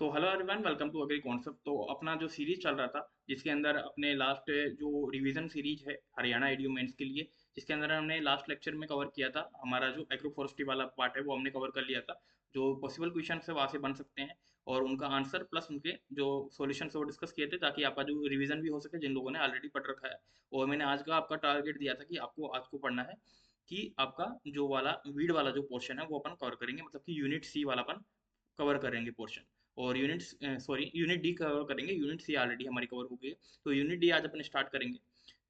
So hello everyone, welcome to agri concept. तो अपना जो सीरीज चल रहा था, जिसके अंदर अपने लास्ट जो रिवीजन सीरीज है हरियाणा एड्यूमेंट्स के लिए, जिसके अंदर हमने लास्ट लेक्चर में कवर किया था हमारा जो एग्रो फॉरेस्ट्री वाला पार्ट है, वो हमने कवर कर लिया था। जो पॉसिबल क्वेश्चन है वहाँ से बन सकते हैं, और उनका आंसर प्लस उनके जो सॉल्यूशन है वो डिस्कस किए थे, ताकि आपका जो रिवीजन भी हो सके जिन लोगों ने ऑलरेडी पढ़ रखा है। और मैंने आज का आपका टारगेट दिया था कि आपको आज को पढ़ना है कि आपका जो वाला वीड वाला जो पोर्शन है वो अपन कवर करेंगे, मतलब कि यूनिट सी वाला अपन कवर करेंगे पोर्शन। और यूनिट डी कवर करेंगे, यूनिट सी ऑलरेडी हमारी कवर हो गई है। तो यूनिट डी आज अपन स्टार्ट करेंगे।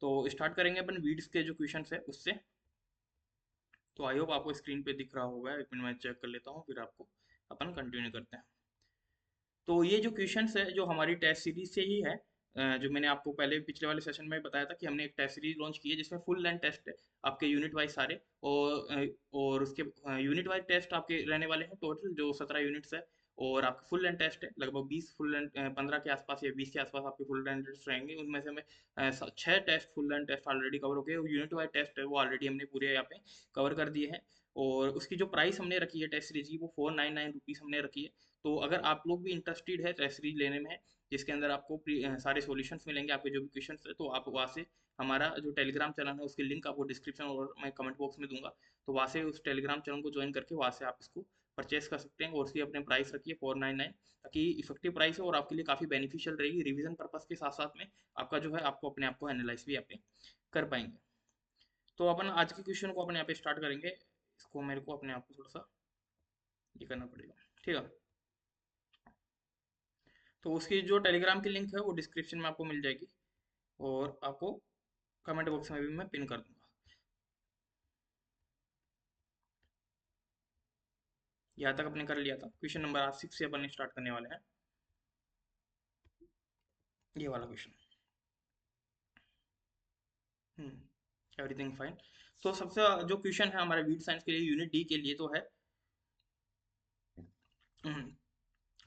तो स्टार्ट करेंगे अपन वीड्स के जो क्वेश्चन है उससे। तो आई होप आपको स्क्रीन पे दिख रहा होगा, एक मिनट में चेक कर लेता हूँ, फिर आपको अपन कंटिन्यू करते हैं। तो ये जो क्वेश्चंस है जो हमारी टेस्ट सीरीज से ही है। जो मैंने आपको पहले पिछले वाले सेशन में बताया था कि हमने एक टेस्ट सीरीज लॉन्च की है, जिसमें फुल लेंथ टेस्ट है आपके यूनिट वाइज सारे। और उसके यूनिट वाइज टेस्ट आपके रहने वाले हैं, टोटल जो 17 यूनिट्स है। और आपके फुल लेंथ टेस्ट है लगभग 20 फुल लेंथ, 15 के आसपास या 20 के आसपास आपके फुल लेंथ टेस्ट रहेंगे। उनमें से हमें 6 test full length test already cover हो गए, और यूनिट वाइज टेस्ट है वो ऑलरेडी हमने पूरे यहाँ पे कवर कर दिए हैं। और उसकी जो प्राइस हमने रखी है टेस्ट सीरीज की, वो 499 रुपीज़ हमने रखी है। तो अगर आप लोग भी इंटरेस्टेड है टेस्ट सीरीज लेने में, जिसके अंदर आपको सारे सॉल्यूशंस मिलेंगे आपके जो भी क्वेश्चंस है, तो आप वहाँ से हमारा जो टेलीग्राम चैनल है उसकी लिंक आपको डिस्क्रिप्शन और मैं कमेंट बॉक्स में दूंगा। तो वहाँ से उस टेलीग्राम चैनल को ज्वाइन करके वहाँ से आप इसको परचेस कर सकते हैं, और उसकी अपने प्राइस रखिए 499, ताकि इफेक्टिव प्राइस है और आपके लिए काफ़ी बेनिफिशियल रहेगी रिवीजन पर्पज के साथ साथ में। आपका जो है आपको अपने आप को एनालाइज भी यहाँ पे कर पाएंगे। तो अपन आज के क्वेश्चन को अपने यहाँ पे स्टार्ट करेंगे। इसको मेरे को अपने आप को थोड़ा सा ये करना पड़ेगा, ठीक है। तो उसकी जो टेलीग्राम की लिंक है वो डिस्क्रिप्शन में आपको मिल जाएगी, और आपको कमेंट बॉक्स में भी मैं पिन कर दूंगा। यहाँ तक अपने कर लिया था। क्वेश्चन नंबर आज 6 से अपन स्टार्ट करने वाले हैं, ये वाला क्वेश्चन। Everything fine. तो सबसे जो क्वेश्चन है हमारे वीड साइंस के लिए यूनिट डी के लिए तो है,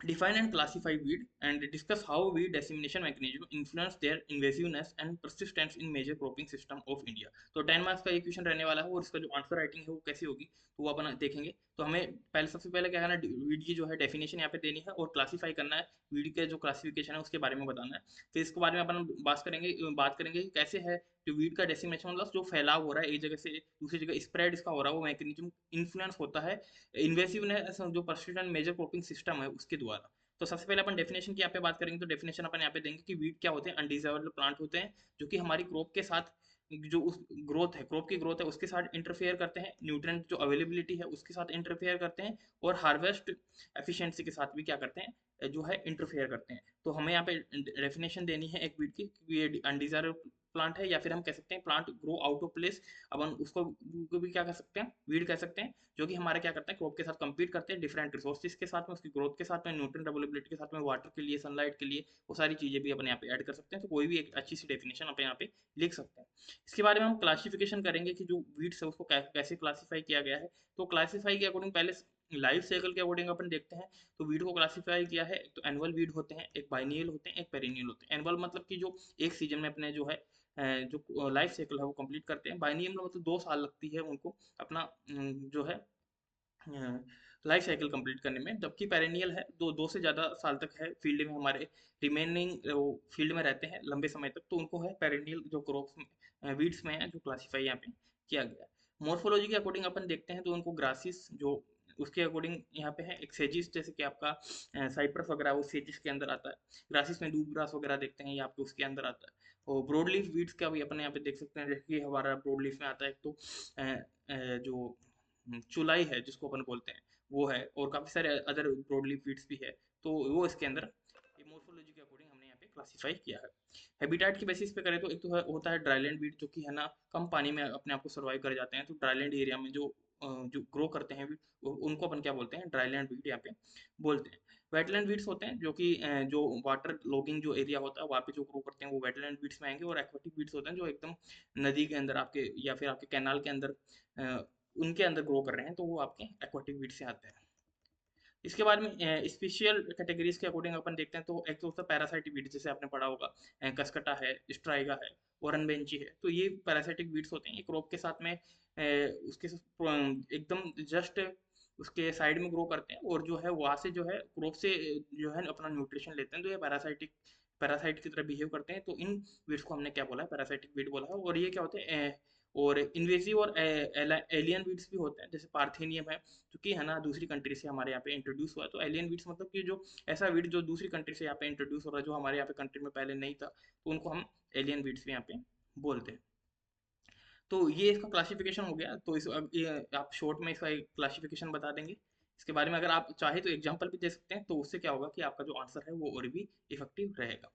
define and classify weed and discuss how weed dissemination mechanism influence their invasiveness and persistence in major cropping system of India। तो 10 मार्क्स का ये क्वेश्चन रहने वाला है, और इसका जो आंसर राइटिंग है वो कैसी होगी तो वो अपन देखेंगे। तो हमें पहले सबसे पहले क्या करना है, वीड की जो है डेफिनेशन यहाँ पे देनी है और क्लासीफाई करना है। वीड के जो क्लासिफिकेशन है उसके बारे में बताना है। फिर इसके बारे में अपन बात करेंगे कि कैसे है जो वीड का डेसिमेशन, मतलब जो फैलाव हो रहा है एक जगह से दूसरी जगह स्प्रेड इसका हो रहा है, वो मैकेनिज्म इन्फ्लुएंस होता है इन्वेसिवनेस जो पर्सिस्टेंट मेजर क्रॉपिंग सिस्टम है उसके द्वारा। तो सबसे पहले अपन डेफिनेशन की यहाँ पे बात करेंगे। तो डेफिनेशन अपन यहाँ पे देंगे कि वीड क्या होते हैं, अनडिजायरेबल प्लांट होते हैं जो कि हमारी क्रॉप के साथ जो उस ग्रोथ है, क्रॉप की ग्रोथ है उसके साथ इंटरफेयर करते हैं, न्यूट्रिएंट जो अवेलेबिलिटी है उसके साथ इंटरफेयर करते हैं, और हार्वेस्ट एफिशिएंसी के साथ भी क्या करते हैं जो है इंटरफेयर करते हैं। तो हमें यहाँ पे डेफिनेशन देनी है एक वीड की कि ये अनडिजायरेबल प्लांट है, या फिर हम कह सकते हैं plant grow out of place. अपन उसको को भी क्या कह सकते हैं, वीड कह सकते हैं, जो कि हमारे क्या करते हैं क्रॉप के साथ compete करते हैं डिफरेंट रिसोर्सेज के साथ में, उसकी ग्रोथ के साथ में, न्यूट्रिएंट अवेलेबिलिटी के साथ में, वाटर के लिए, सनलाइट के लिए, वो सारी चीज़ें भी अपन यहाँ पे ऐड कर सकते हैं। तो कोई भी एक अच्छी सी डेफिनेशन आप यहाँ पे लिख सकते हैं। इसके बारे में हम क्लासिफिकेशन करेंगे कि जो वीड्स है उसको कैसे क्लासीफाई किया गया है। तो क्लासीफाई के अकॉर्डिंग पहले लाइफ साइकिल के अकॉर्डिंग अपन देखते हैं। तो वीड को क्लासीफाई किया है, एक तो एनुअल वीड होते हैं, एक बाइनियल होते हैं, एक पेरिनियल होते हैं। एनुअल मतलब कि जो एक सीजन में अपने जो है जो लाइफ साइकिल है वो कंप्लीट करते हैं। बाइनियल मतलब 2 साल लगती है उनको अपना जो है लाइफ साइकिल कंप्लीट करने में, जबकि पेरेनियल है दो से ज़्यादा साल तक है फील्ड में हमारे रिमेनिंग फील्ड में रहते हैं लंबे समय तक, तो उनको है पेरेनियल जो क्रॉप्स में वीड्स में है जो क्लासीफाई यहाँ पे किया गया है। मॉर्फोलॉजी के अकॉर्डिंग अपन देखते हैं तो उनको ग्रासिस जो उसके अकॉर्डिंग यहाँ पे है, एक सेजिस जैसे कि आपका साइप्रस वगैरह वो सेजिस के अंदर आता है। ग्रासिस में दूब ग्रास वगैरह देखते हैं ये आपके उसके अंदर आता है। और ब्रॉड लीफ वीड्स का भी अपन यहाँ पे देख सकते हैं, जैसे कि हमारा ब्रॉड लीफ में आता है एक तो जो चुलाई है जिसको अपन बोलते हैं वो है, और काफ़ी सारे अदर ब्रॉडली फीड्स भी है। तो वो इसके अंदर ये मॉर्फोलॉजी के अकॉर्डिंग हमने यहाँ पे क्लासीफाई किया है। हैबिटेट की बेसिस पे करें तो एक तो होता है ड्राईलैंड वीड, जो कि है ना कम पानी में अपने आप को सर्वाइव कर जाते हैं। तो ड्राईलैंड एरिया में जो ग्रो करते हैं वीड, उनको अपन क्या बोलते हैं, ड्राईलैंड वीड यहाँ पे बोलते हैं। वेटलैंड वीड्स होते हैं जो कि जो वाटर लॉगिंग जो एरिया होता है वहाँ पे जो ग्रो करते हैं वो वेटलैंड वीड्स में आएंगे। और एक्वाटिक वीड्स होते हैं जो एकदम नदी के अंदर आपके या फिर आपके कैनाल के अंदर उनके अंदर ग्रो कर रहे हैं, तो वो आपके एक्वाटिक वीड से आते हैं। इसके बाद में स्पेशियल कैटेगरीज के अकॉर्डिंग अपन देखते हैं। तो एक तो होता है पैरासाइटिक वीड, जैसे आपने पढ़ा होगा कसकटा है, स्ट्राइगा है, ओरनबेंची है। तो ये पैरासाइटिक वीड्स होते हैं, ये क्रॉप के साथ में उसके एकदम जस्ट उसके साइड में ग्रो करते हैं और जो है वहाँ से जो है क्रॉप से जो है अपना न्यूट्रिशन लेते हैं, तो ये पैरासाइट की तरह बिहेव करते हैं। तो इन वीड्स को हमने क्या बोला है, पैरासाइटिक वीड बोला है। और ये क्या होते हैं और इन्वेजिव और एलियन वीड्स भी होते हैं, जैसे पार्थेनियम है जो कि है ना दूसरी कंट्री से हमारे यहाँ पे इंट्रोड्यूस हुआ है। तो एलियन वीड्स मतलब कि जो ऐसा वीड जो दूसरी कंट्री से यहाँ पे इंट्रोड्यूस हो रहा है, जो हमारे यहाँ पे कंट्री में पहले नहीं था, तो उनको हम एलियन वीड्स भी यहाँ पे बोलते हैं। तो ये इसका क्लासिफिकेशन हो गया। तो इस अब ये आप शॉर्ट में इसका एक क्लासिफिकेशन बता देंगे। इसके बारे में अगर आप चाहे तो एग्जांपल भी दे सकते हैं, तो उससे क्या होगा कि आपका जो आंसर है वो और भी इफेक्टिव रहेगा।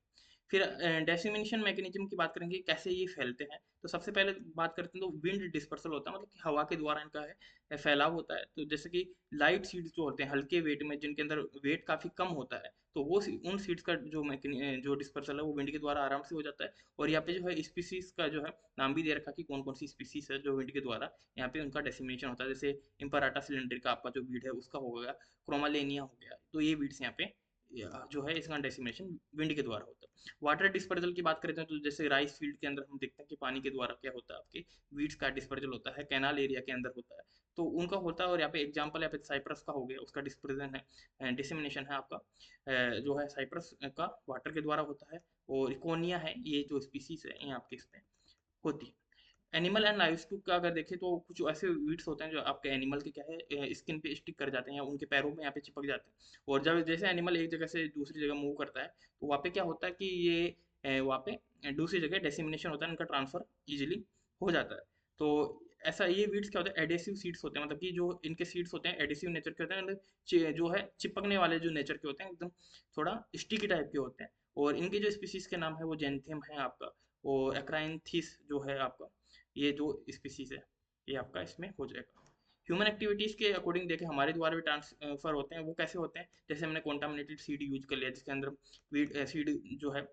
फिर डेसिमिनेशन मैकेनिज्म की बात करेंगे, कैसे ये फैलते हैं। तो सबसे पहले बात करते हैं तो विंड डिस्पर्सल होता है, मतलब कि हवा के द्वारा इनका है फैलाव होता है। तो जैसे कि लाइट सीड्स जो होते हैं हल्के वेट में, जिनके अंदर वेट काफ़ी कम होता है, तो वो उन सीड्स का जो डिस्पर्सल है वो विंड के द्वारा आराम से हो जाता है। और यहाँ पे जो है स्पीसीज का जो है नाम भी दे रखा कि कौन कौन सी स्पीसीज है जो विंड के द्वारा यहाँ पे उनका डेसिमिनेशन होता है। जैसे इम्पराटा सिलेंड्रिका आपका जो वीड है उसका हो गया, क्रोमालेनिया हो गया। तो ये वीड्स यहाँ पे जो है इसका डेसिमिनेशन विंड के द्वारा होता है। वाटर डिस्पर्जल की बात करते हैं तो जैसे राइस फील्ड के अंदर हम देखते हैं कि पानी के द्वारा क्या होता है, आपके वीड्स का डिस्पर्जल होता है, कैनाल एरिया के अंदर होता है, तो उनका होता है। और यहाँ पे एग्जांपल यहाँ पे साइप्रस का हो गया, उसका डिस्पर्जन है डिसेमिनेशन है आपका जो है साइप्रस का वाटर के द्वारा होता है। और इकोनिया है, ये जो स्पीसीज है ये आपके इसमें होती है। एनिमल एंड लाइवस्टॉक का अगर देखें तो कुछ ऐसे वीड्स होते हैं जो आपके एनिमल के क्या है स्किन पे स्टिक कर जाते हैं या उनके पैरों में यहाँ पे चिपक जाते हैं। और जब जैसे एनिमल एक जगह से दूसरी जगह मूव करता है, तो वहाँ पे क्या होता है कि ये वहाँ पे दूसरी जगह डेसिमिनेशन होता है, इनका ट्रांसफर इजीली हो जाता है। तो ऐसा ये वीड्स क्या होता है, एडेसिव सीड्स होते हैं, मतलब कि जो इनके सीड्स होते हैं एडेसिव नेचर के होते हैं, मतलब जो है चिपकने वाले जो नेचर के होते हैं, एकदम थोड़ा स्टिकी टाइप के होते हैं। और इनके जो स्पीसीज के नाम है वो जेंथियम है आपका, और एक्राइंथिस जो है आपका, ये जो स्पीसीज है ये आपका इसमें हो जाएगा। ह्यूमन एक्टिविटीज़ के अकॉर्डिंग देखें हमारे द्वारा भी ट्रांसफर होते हैं, वो कैसे होते हैं, जैसे हमने कॉन्टामिनेटेड सीड यूज कर लिया जिसके अंदर वीड सीड जो है,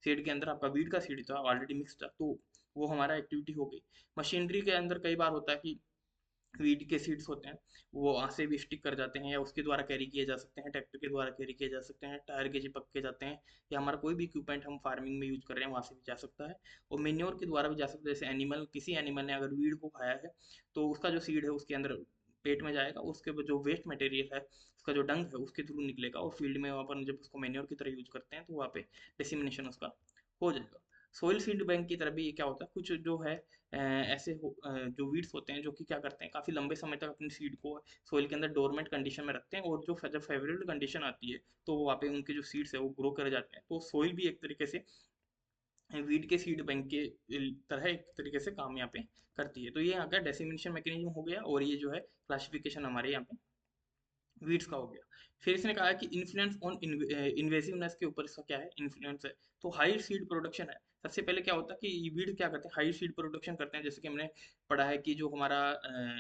सीड के अंदर आपका वीड का सीड था ऑलरेडी मिक्स था, तो वो हमारा एक्टिविटी हो गई। मशीनरी के अंदर कई बार होता है कि वीड के सीड्स होते हैं वो वहाँ से भी स्टिक कर जाते हैं, या उसके द्वारा कैरी किए जा सकते हैं, ट्रैक्टर के द्वारा कैरी किए जा सकते हैं, टायर के चिपक के जाते हैं, या हमारा कोई भी इक्विपमेंट हम फार्मिंग में यूज कर रहे हैं वहाँ से भी जा सकता है। और मेन्योर के द्वारा भी जा सकता है, जैसे एनिमल किसी एनिमल ने अगर वीड को खाया है तो उसका जो सीड है उसके अंदर पेट में जाएगा, उसके जो वेस्ट मटेरियल है उसका जो डंग है उसके थ्रू निकलेगा, और फील्ड में वहाँ पर जब उसको मेन्योर की तरह यूज करते हैं तो वहाँ पे डिसिमिनेशन उसका हो जाएगा। सोइल सीड बैंक की तरह भी ये क्या होता है, कुछ जो है जो वीड्स होते हैं जो कि क्या करते हैं काफ़ी लंबे समय तक अपनी सीड को सोइल के अंदर डोरमेंट कंडीशन में रखते हैं, और जो जब फेवरेबल कंडीशन आती है तो वहाँ पे उनके जो सीड्स है वो ग्रो कर जाते हैं। तो सोइल भी एक तरीके से वीड के सीड बैंक के तरह एक तरीके से काम यहाँ पे करती है। तो ये यहाँ का डेसिमिनेशन मैकेनिज्म हो गया, और ये जो है क्लासिफिकेशन हमारे यहाँ पे वीड्स का हो गया। फिर इसने कहा कि इन्फ्लुएंस ऑन इन्वेसिवनेस के ऊपर इसका क्या है इन्फ्लुएंस है। तो हाई सीड प्रोडक्शन है, सबसे पहले क्या होता है कि वीड क्या करते हैं, हाई सीड प्रोडक्शन करते हैं। जैसे कि हमने पढ़ा है कि जो हमारा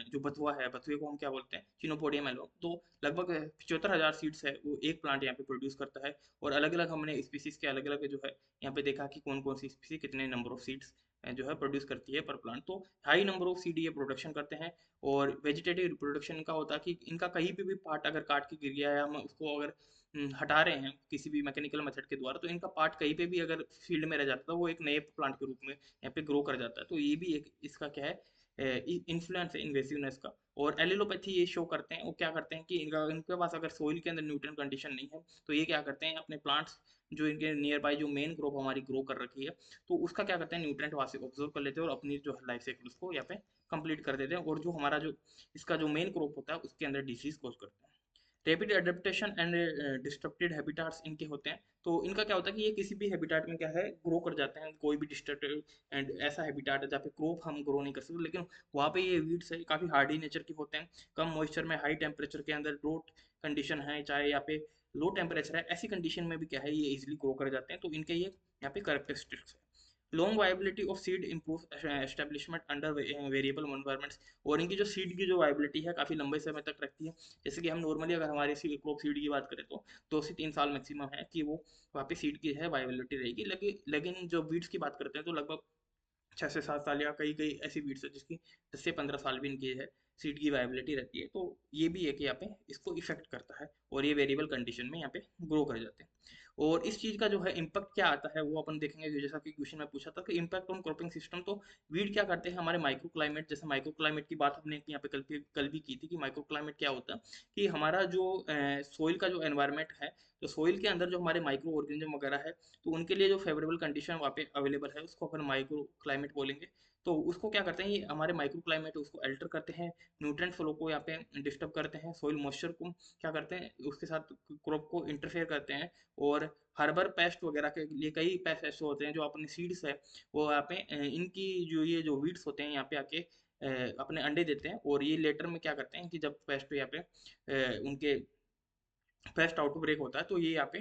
जो बथुआ है, बथुए को हम क्या बोलते हैं, चिनोपोडियम एल्बम। तो लगभग 75,000 सीड्स है वो एक प्लांट यहाँ पे प्रोड्यूस करता है। और अलग अलग हमने स्पीसीज के अलग अलग जो है यहाँ पे देखा कि कौन कौन सी स्पीसी कितने नंबर ऑफ सीड्स जो है प्रोड्यूस करती है पर प्लांट। तो हाई नंबर ऑफ सीड ये प्रोडक्शन करते हैं। और वेजिटेटिव रिप्रोडक्शन का होता है कि इनका कहीं पे भी पार्ट अगर काट के गिर गया है, हम उसको अगर हटा रहे हैं किसी भी मैकेनिकल मेथड के द्वारा, तो इनका पार्ट कहीं पे भी अगर फील्ड में रह जाता है वो एक नए प्लांट के रूप में यहाँ पे ग्रो कर जाता है। तो ये भी एक इसका क्या है इन्फ्लुएंस है इन्वेसिवनेस का। और एलिलोपैथी ये शो करते हैं, वो क्या करते हैं कि इनके पास अगर सोइल के अंदर न्यूट्रिएंट कंडीशन नहीं है, तो ये क्या करते हैं अपने प्लांट्स जो इनके नियर बाय जो मेन क्रॉप हमारी ग्रो कर रखी है, तो उसका क्या करते हैं न्यूट्रिएंट वहाँ से ऑब्जर्व कर लेते हैं और अपनी जो लाइफ साइकिल उसको यहाँ पे कंप्लीट कर देते हैं। और जो हमारा जो इसका जो मेन क्रॉप होता है उसके अंदर डिसीज कॉज करते हैं। Rapid adaptation and disrupted habitats इनके होते हैं। तो इनका क्या होता है कि ये किसी भी हैबिटाट में क्या है ग्रो कर जाते हैं, कोई भी डिस्ट्रप्टेड एंड ऐसा हैबिटाट है जहाँ पे क्रॉप हम ग्रो नहीं कर सकते, लेकिन वहाँ पे ये वीड्स है काफ़ी हार्डी नेचर के होते हैं। कम मॉइस्चर में हाई टेम्परेचर के अंदर ड्रोट कंडीशन है चाहे यहाँ पे लो टेम्परेचर है, ऐसी कंडीशन में भी क्या है ये इजिली ग्रो कर जाते हैं। तो इनके ये यहाँ पे करेक्टरिस्टिक्स है। Long viability of seed improve establishment under variable environments. और इनकी जो सीड की जो वाइबिलिटी है काफ़ी लंबे समय तक रखती है। जैसे कि हम नॉर्मली अगर हमारे क्रॉप सीड की बात करें तो 2 से 3 साल मैक्सिमम है कि वो वहाँ पे सीड की है वाइबिलिटी रहेगी। लेकिन जो वीड्स की बात करते हैं तो लगभग 6 से 7 साल, या कई कई ऐसी बीट्स है जिसकी 10 से 15 साल भी इनकी है सीड की वायबिलिटी रहती है। तो ये भी है कि यहाँ पे इसको इफेक्ट करता है और ये वेरिएबल कंडीशन में यहाँ पे ग्रो कर जाते हैं। और इस चीज़ का जो है इम्पैक्ट क्या आता है वो अपन देखेंगे कि जैसा कि क्वेश्चन में पूछा था कि इम्पैक्ट ऑन क्रॉपिंग सिस्टम। तो वीड क्या करते हैं हमारे माइक्रो क्लाइमेट, जैसे माइक्रो क्लाइमेट की बात हमने यहाँ पे कल भी की थी कि माइक्रो क्लाइमेट क्या होता है कि हमारा जो सोइल का जो एनवायरनमेंट है, तो सोइल के अंदर जो हमारे माइक्रो ऑर्गेनिज्म वगैरह है, तो उनके लिए जो फेवरेबल कंडीशन वहाँ पे अवेलेबल है उसको अपन माइक्रो क्लाइमेट बोलेंगे। तो उसको क्या करते हैं, ये हमारे माइक्रो क्लाइमेट उसको अल्टर करते हैं, न्यूट्रिएंट फ्लो को यहाँ पे डिस्टर्ब करते हैं, सोइल मॉइस्चर को क्या करते हैं उसके साथ क्रॉप को इंटरफेयर करते हैं। और हर्बर पेस्ट वगैरह के लिए कई पेस्ट ऐसे होते हैं जो अपने सीड्स है वो यहाँ पे इनकी जो ये जो वीड्स होते हैं यहाँ पे आके अपने अंडे देते हैं। और ये लेटर में क्या करते हैं कि जब पेस्ट यहाँ पे उनके पेस्ट आउटब्रेक होता है तो ये यहाँ पे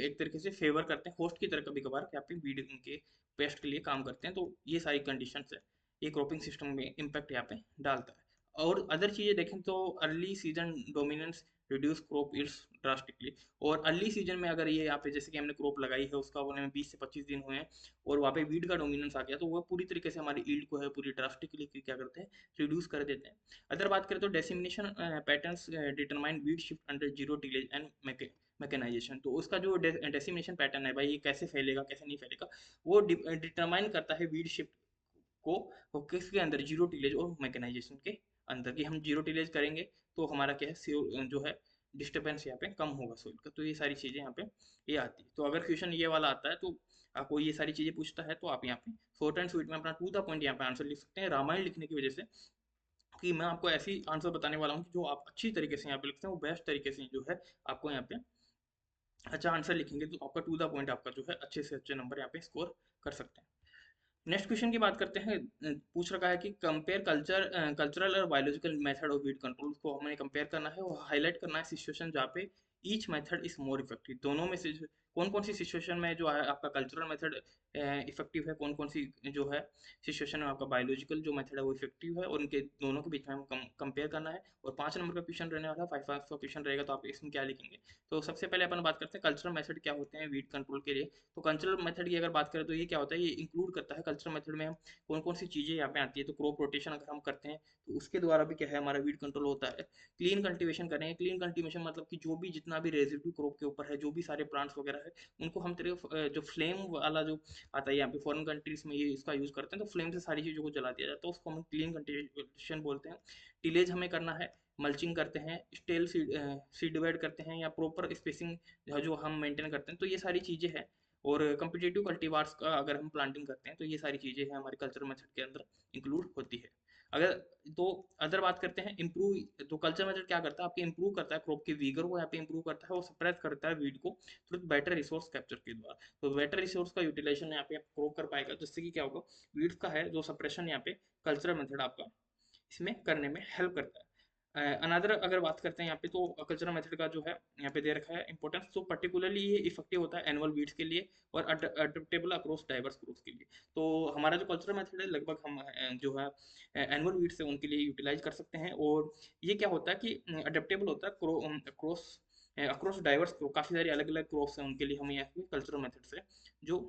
एक तरीके से फेवर करते हैं होस्ट की तरह, कभी कभार यहाँ पे वीड उनके पेस्ट के लिए काम करते हैं। तो ये सारी कंडीशन है, ये क्रॉपिंग सिस्टम में इम्पैक्ट यहाँ पे डालता है। और अदर चीज़ें देखें तो early season dominance reduce crop yields drastically. और अर्ली सीजन में अगर ये यहाँ पे जैसे कि हमने क्रॉप लगाई है उसका होने में 20 से 25 दिन हुए हैं और वहाँ पे वीड का डोमिनेंस आ गया, तो वो पूरी तरीके से हमारी ईल्ड को है पूरी ड्रास्टिकली क्या करते हैं, रिड्यूस कर देते हैं। अदर बात करें तो dissemination patterns determine weed shift under zero tillage and mechanisation. तो उसका जो डेसिमिनेशन पैटर्न है भाई, ये कैसे फैलेगा कैसे नहीं फैलेगा, वो डिटरमाइन करता है वीड शिफ्ट को, वो किसके अंदर, जीरो टिलेज और मैकेनाइजेशन के अंदर। कि हम जीरो टिलेज करेंगे तो हमारा क्या है जो है डिस्टर्बेंस यहाँ पे कम होगा सोइल का। तो ये सारी चीज़ें यहाँ पे ये आती है। तो अगर क्वेश्चन ये वाला आता है तो आपको ये सारी चीज़ें पूछता है तो आप यहाँ पे शॉर्ट एंड स्वीट में अपना टू द पॉइंट यहाँ पे आंसर लिख सकते हैं। रामायण लिखने की वजह से कि मैं आपको ऐसी आंसर बताने वाला हूँ कि जो आप अच्छी तरीके से यहाँ पे लिखते हैं वो बेस्ट तरीके से जो है आपको यहाँ पे अच्छा आंसर लिखेंगे तो आपका टू द पॉइंट आपका जो है अच्छे से अच्छे नंबर यहाँ पे स्कोर कर सकते हैं। नेक्स्ट क्वेश्चन की बात करते हैं। पूछ रखा है कि कंपेयर कल्चरल और biological method of weed control को हमें कंपेयर करना है और हाईलाइट करना है सिचुएशन जहाँ पे each method is more effective. दोनों में से कौन कौन सी सिचुएशन में जो है आपका कल्चरल मेथड इफेक्टिव है, कौन कौन सी जो है सिचुएशन में आपका बायोलॉजिकल जो मेथड है वो इफेक्टिव है, और उनके दोनों के बीच में हम कंपेयर करना है। और 5 नंबर का क्वेश्चन रहने वाला है, 5 मार्क्स का क्वेश्चन रहेगा। तो आप इसमें क्या लिखेंगे, तो सबसे पहले अपन बात करते हैं कल्चरल मेथड क्या होते हैं वीड कंट्रोल के लिए। तो कल्चरल मेथड की अगर बात करें तो ये क्या होता है, ये इंक्लूड करता है कल्चरल मेथड में हम कौन कौन सी चीज़ें यहाँ पे आती है। तो क्रॉप रोटेशन अगर हम करते हैं तो उसके द्वारा भी क्या है हमारा वीड कंट्रोल होता है। क्लीन कल्टीवेशन करेंगे, क्लीन कल्टीवेशन मतलब कि जो भी जितना भी रेजिड्यू क्रॉप के ऊपर है, जो भी सारे प्लांट्स वगैरह है, उनको हम तेरे जो फ्लेम वाला जो आता है यहाँ पे फॉरेन कंट्रीज में ये इसका यूज़ करते हैं, तो फ्लेम से सारी चीज़ों को जला दिया जाता है, उसको हम क्लीन कल्टीवेशन बोलते हैं। टिलेज हमें करना है, मल्चिंग करते हैं, स्टेल सीड डिवाइड करते हैं, या प्रॉपर स्पेसिंग जो हम मेंटेन करते हैं। तो ये सारी चीज़ें हैं। और कम्पिटिटिव कल्टीवार्स का अगर हम प्लांटिंग करते हैं तो ये सारी चीज़ें हैं हमारे कल्चर मेथड के अंदर इंक्लूड होती है। अगर तो अदर बात करते हैं इम्प्रूव, तो कल्चर मेथड क्या करता है आपके, इंप्रूव करता है क्रॉप की वीगर को, यहाँ पे इंप्रूव करता है, वो सप्रेस करता है वीड को थ्रू बेटर रिसोर्स कैप्चर के द्वारा। तो बेटर रिसोर्स का यूटिलाइजेशन यहाँ पे क्रॉप कर पाएगा, जिससे कि क्या होगा, वीड्स का है जो सप्रेशन यहाँ पे कल्चरल मेथड आपका इसमें करने में हेल्प करता है। अनदर अगर बात करते हैं यहाँ पे तो कल्चरल मेथड का जो है यहाँ पे दे रखा है इंपॉर्टेंस, तो पर्टिकुलरली ये इफेक्टिव होता है एनुअल वीड्स के लिए और अडेप्टेबल अक्रॉस डाइवर्स ग्रोथ के लिए। तो हमारा जो कल्चरल मेथड है लगभग हम जो है एनुअल वीड्स है उनके लिए यूटिलाइज कर सकते हैं। और ये क्या होता है कि अडेप्टेबल होता है अक्रॉस अक्रॉस डाइवर्स ग्रोथ, काफ़ी सारी अलग अलग क्रॉप्स हैं उनके लिए हम यहाँ पे कल्चरल मेथड से जो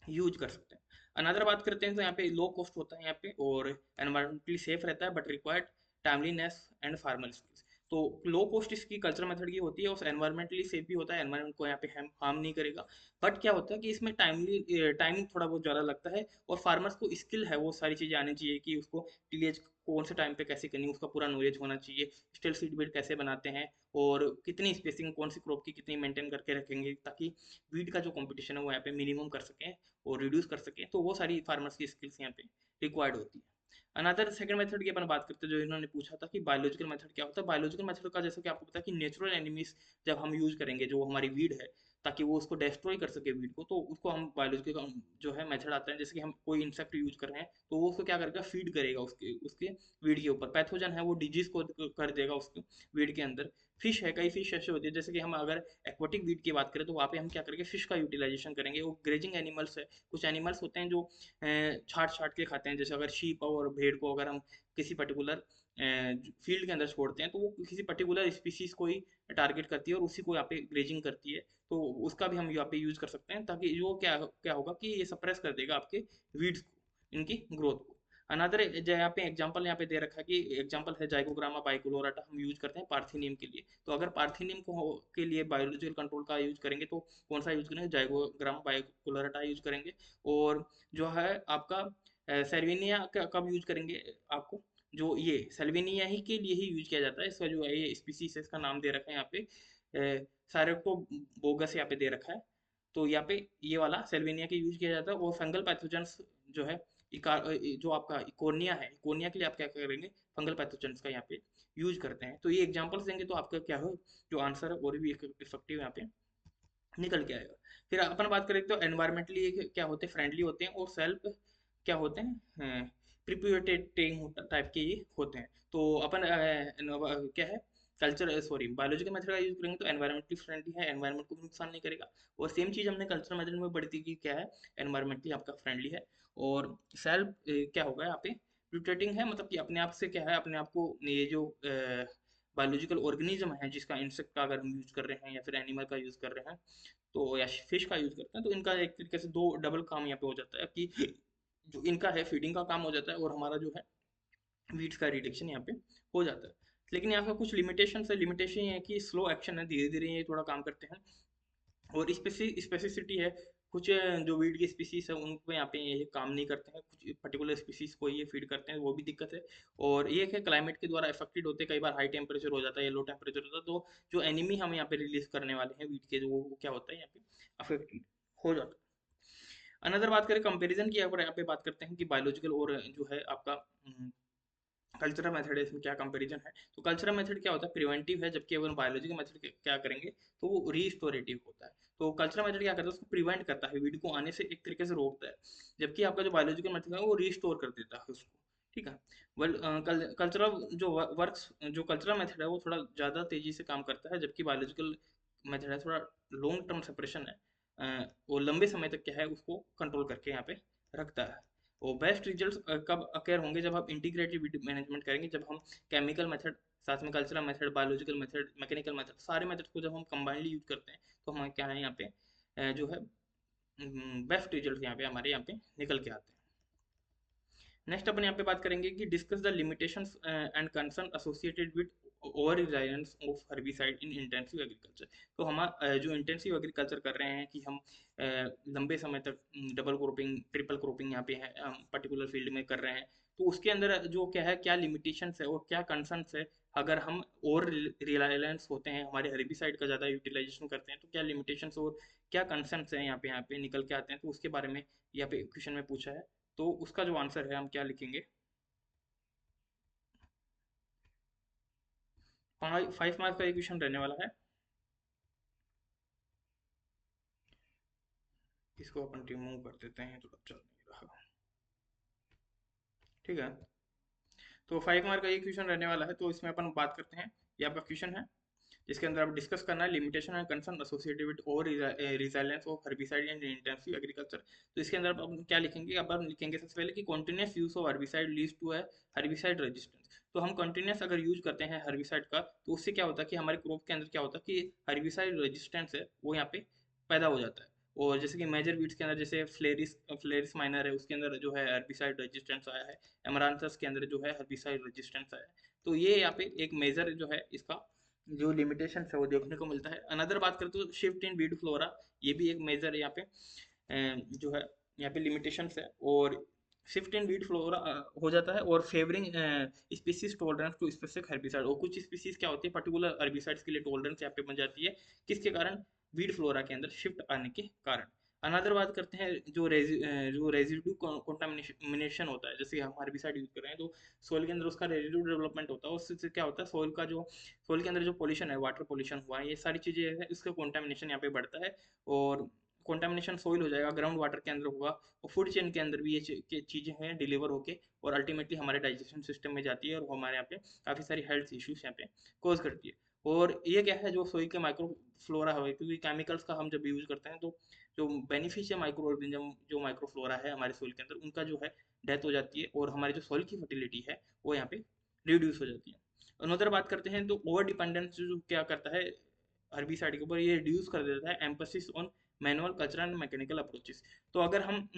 यूज कर सकते हैं। अनदर बात करते हैं तो यहाँ पे लो कॉस्ट होता है यहाँ पे, और एनवायरमेंटली सेफ रहता है, but required timeliness and formal skills. तो लो कॉस्ट इसकी कल्चरल मेथड की होती है और एनवायरमेंटली सेफ भी होता है, एनवायरमेंट को यहाँ पे हार्म नहीं करेगा। बट क्या होता है कि इसमें टाइमिंग थोड़ा बहुत ज़्यादा लगता है, और फार्मर्स को स्किल है वो सारी चीज़ें आनी चाहिए कि उसको टिलेज कौन से टाइम पे कैसे करनी है, उसका पूरा नॉलेज होना चाहिए, स्टेल सीड बेड कैसे बनाते हैं, और कितनी स्पेसिंग कौन सी क्रॉप की कितनी मेंटेन करके रखेंगे ताकि वीड का जो कंपटीशन है वो यहाँ पे मिनिमम कर सकें और रिड्यूस कर सकें। तो वो सारी फार्मर्स की स्किल्स यहाँ पे रिक्वायर्ड होती है। अनदर सेकंड मेथड की अपन बात करते हैं जो इन्होंने पूछा था कि बायोलॉजिकल मेथड क्या होता है। बायोलॉजिकल मेथड का जैसा कि आपको पता है कि नेचुरल एनिमीज जब हम यूज करेंगे जो हमारी वीड है, ताकि वो उसको डिस्ट्रॉय कर सके वीड को, तो उसको हम बायोलॉजिकल जो है मेथड आता है। जैसे कि हम कोई इंसेक्ट यूज कर रहे हैं तो वो उसको क्या करेगा, फीड करेगा उसके उसके वीड के ऊपर, पैथोजन है वो डिजीज को कर देगा उसके वीड के अंदर। फिश है, कई फिश ऐसे होती है, जैसे कि हम अगर एक्वाटिक वीड की बात करें तो वहाँ पे हम क्या करेंगे, फिश का यूटिलाइजेशन करेंगे। वो ग्रेजिंग एनिमल्स है, कुछ एनिमल्स होते हैं जो छाट छाट के खाते हैं, जैसे अगर शीप और भेड़ को अगर हम किसी पर्टिकुलर फील्ड के अंदर छोड़ते हैं तो वो किसी पर्टिकुलर स्पीसीज को ही टारगेट करती है और उसी को यहाँ पे ग्रेजिंग करती है। तो उसका भी हम यहाँ पे यूज कर सकते हैं, ताकि जो क्या क्या होगा कि ये सप्रेस कर देगा आपके वीड्स को, इनकी ग्रोथ को। अनदर यहाँ पे एग्जांपल यहाँ पे दे रखा है कि एग्जांपल है जाइगोग्रामा बाइकोलोराटा, हम यूज करते हैं पार्थिनियम के लिए। तो अगर पार्थिनियम को के लिए बायोलॉजिकल कंट्रोल का यूज करेंगे तो कौन सा यूज करेंगे, जाइगोग्रामा बाइकोलोराटा यूज करेंगे। और जो है आपका सेल्विनिया का कब यूज करेंगे, आपको जो ये सेल्विनिया ही के लिए ही यूज किया जाता है। इसका जो है ये स्पीसीज है, इसका नाम दे रखा है यहाँ पे सारेक्टो बोगस यहाँ पे दे रखा है। तो यहाँ पे ये वाला सेल्विनिया के यूज किया जाता है। और फंगल पैथोजेंस जो है जो आपका इकोर्निया है, इकोर्निया के लिए आप क्या करेंगे, फंगल पैथोजेंस का यहाँ पे यूज करते हैं। तो ये एग्जांपल्स देंगे तो आपका क्या हो, जो आंसर है और भी इफेक्टिव यहाँ पे निकल के आएगा। फिर अपन बात करें तो एनवायरमेंटली क्या होते हैं, फ्रेंडली होते हैं और सेल्फ क्या होते हैं, प्रिप्यूटेटिंग टाइप के ये होते हैं। तो अपन क्या है, कल्चर सॉरी बायोलॉजिकल मेथड का यूज करेंगे तो एनवायरमेंटली फ्रेंडली है, एनवायरमेंट को भी नुकसान नहीं करेगा। और सेम चीज हमने कल्चरल मेथड में बढ़ी थी कि क्या है, एनवायरमेंटली आपका फ्रेंडली है। और सेल्फ क्या होगा यहाँ पे, प्रिप्यूटेटिंग है, मतलब कि अपने आप से क्या है, अपने आप को ये जो बायोलॉजिकल ऑर्गेनिज्म है जिसका इंसेक्ट का अगर हम यूज कर रहे हैं या फिर एनिमल का यूज कर रहे हैं तो या फिश का यूज करते हैं, तो इनका एक तरीके से दो डबल काम यहाँ पे हो जाता है कि जो इनका है फीडिंग का काम हो जाता है और हमारा जो है वीड्स का रिडक्शन यहाँ पे हो जाता है। लेकिन यहाँ का कुछ लिमिटेशन है, लिमिटेशन ये है कि स्लो एक्शन है, धीरे धीरे ये थोड़ा काम करते हैं। और स्पेसिसिटी है, कुछ जो वीड की स्पीसीज है उन पे यहाँ पे ये काम नहीं करते हैं, कुछ पर्टिकुलर स्पीसीज को ये फीड करते हैं, वो भी दिक्कत है। और ये है क्लाइमेट के द्वारा इफेक्टेड होते हैं, कई बार हाई टेम्परेचर हो जाता है या लो टेम्परेचर होता है, तो जो एनिमी हम यहाँ पे रिलीज करने वाले हैं वीड के, जो वो क्या होता है यहाँ पे अफेक्टेड हो जाता है। अनदर बात करें कंपेरिजन की, यहाँ पे बात करते हैं कि बायोलॉजिकल और जो है आपका कल्चरल मेथड है, इसमें क्या कंपैरिजन है। तो कल्चरल मेथड क्या होता है, प्रिवेंटिव है, जबकि अगर बायोलॉजिकल मेथड क्या करेंगे तो वो रिस्टोरेटिव होता है। तो कल्चरल मेथड क्या करता है, उसको प्रिवेंट करता है, वीड को आने से एक तरीके से रोकता है, जबकि आपका जो बायोलॉजिकल मेथड है वो रिस्टोर कर देता है उसको। ठीक है। कल्चरल जो वर्क्स, जो कल्चरल मेथड है वो थोड़ा ज़्यादा तेजी से काम करता है, जबकि बायोलॉजिकल मेथड है थोड़ा लॉन्ग टर्म सेपरेशन है, वो लंबे समय तक क्या है उसको कंट्रोल करके यहाँ पे रखता है। और बेस्ट रिजल्ट्स कब अकेयर होंगे, जब आप इंटीग्रेटेड मैनेजमेंट करेंगे, जब हम केमिकल मेथड साथ में cultural method, biological method, mechanical method, सारे मेथड को जब हम कंबाइनली यूज करते हैं तो हम क्या है यहाँ पे जो है बेस्ट रिजल्ट यहाँ पे हमारे यहाँ पे निकल के आते हैं। नेक्स्ट अपन यहाँ पे बात करेंगे कि discuss the limitations and concern associated with over Reliance of herbicide in intensive agriculture. तो हम जो इंटेंसिव एग्रीकल्चर कर रहे हैं कि हम लंबे समय तक डबल क्रॉपिंग, ट्रिपल क्रॉपिंग यहाँ पे है, हम पर्टिकुलर फील्ड में कर रहे हैं, तो उसके अंदर जो क्या है, क्या लिमिटेशंस है और क्या कंसर्न्स है। अगर हम और रिलायंस होते हैं, हमारे हर्बिसाइड का ज़्यादा यूटिलाइजेशन करते हैं, तो क्या लिमिटेशंस और क्या कंसर्न्स हैं यहाँ पे निकल के आते हैं, तो उसके बारे में यहाँ पे क्वेश्चन में पूछा है। तो उसका जो आंसर है हम क्या लिखेंगे, 5 मार्क्स का ये क्वेश्चन रहने वाला है। इसको अपन रिमूव कर देते हैं, तो अब चल नहीं रहा। ठीक है। तो 5 मार्क का ये क्वेश्चन रहने वाला है, तो इसमें अपन बात करते हैं, ये आपका क्वेश्चन है जिसके अंदर आप डिस्कस करना है limitation and concern associated with और resilience of herbicide and intensive agriculture. तो इसके अंदर आप क्या लिखेंगे, अब हम लिखेंगे सबसे पहले कि continuous use of herbicide leads to है हर्बिसाइड रेजिस्टेंस। तो हम कंटिन्यूस अगर यूज करते हैं हर्बिसाइड का, तो उससे क्या होता है कि हमारे क्रॉप के अंदर क्या होता है कि हर्बिसाइड रेजिस्टेंस है वो यहाँ पे पैदा हो जाता है। और जैसे कि मेजर वीड्स के अंदर जैसे फ्लेरिस फ्लेरिस माइनर है, उसके अंदर जो है हर्बिसाइड रेजिस्टेंस आया है, एमरांथस के अंदर जो है हर्बिसाइड रेजिस्टेंस आया है। तो ये यहाँ पे एक मेजर जो है इसका जो लिमिटेशन है वो देखने को मिलता है। अनदर बात करें तो शिफ्ट इन वीड फ्लोरा, ये भी एक मेजर यहाँ पे जो है यहाँ पे लिमिटेशंस है। और शिफ्ट इन वीड फ्लोरा हो जाता है, और favouring species tolerance to specific herbicide, और कुछ स्पीसीज क्या होती है पर्टिकुलर हर्बिसाइड्स के लिए टॉलरेंस यहाँ पे बन जाती है, किसके कारण, वीड फ्लोरा के अंदर शिफ्ट आने के कारण। अनदर बात करते हैं जो रेजिड्यू कंटामिनेशन होता है, जैसे हम हर्बिसाइड यूज कर रहे हैं तो सोइल के अंदर उसका रेजिड्यू डेवलपमेंट होता है, उससे क्या होता है सोइल का जो सोइल के अंदर जो पोल्यूशन है, वाटर पोल्यूशन हुआ, ये सारी चीज़ें है, इसका कंटामिनेशन यहाँ पे बढ़ता है। और कंटामिनेशन सोइल हो जाएगा, ग्राउंड वाटर के अंदर होगा, और फूड चेन के अंदर भी ये चीज़ें हैं डिलीवर होके और अल्टीमेटली हमारे डाइजेशन सिस्टम में जाती है, और हमारे यहाँ पे काफ़ी सारी हेल्थ इश्यूज यहाँ पे कोज करती है। और ये क्या है, जो सोइल के माइक्रो फ्लोरा है, क्योंकि केमिकल्स का हम जब यूज करते हैं तो जो बेनिफिशियल माइक्रो ऑर्गेनिज्म जो माइक्रो फ्लोरा है हमारे सोइल के अंदर, उनका जो है डेथ हो जाती है, और हमारी जो सोइल की फर्टिलिटी है वो यहाँ पे रिड्यूस हो जाती है। अनदर बात करते हैं तो ओवर डिपेंडेंस जो क्या करता है हर्बिसाइड के ऊपर, ये रिड्यूस कर देता है emphasis on manual cultural and mechanical approaches. तो अगर हम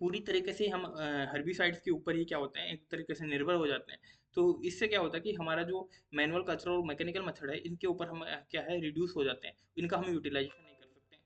पूरी तरीके से हम हर्बिसाइड्स के ऊपर ही क्या होते हैं, एक तरीके से निर्भर हो जाते हैं। तो इससे क्या होता है कि हमारा जो मैनुअल कल्चर और मैकेनिकल मेथड है, इनके ऊपर हम क्या है रिड्यूस हो जाते हैं, इनका हम यूटिलाइजेशन नहीं कर सकते।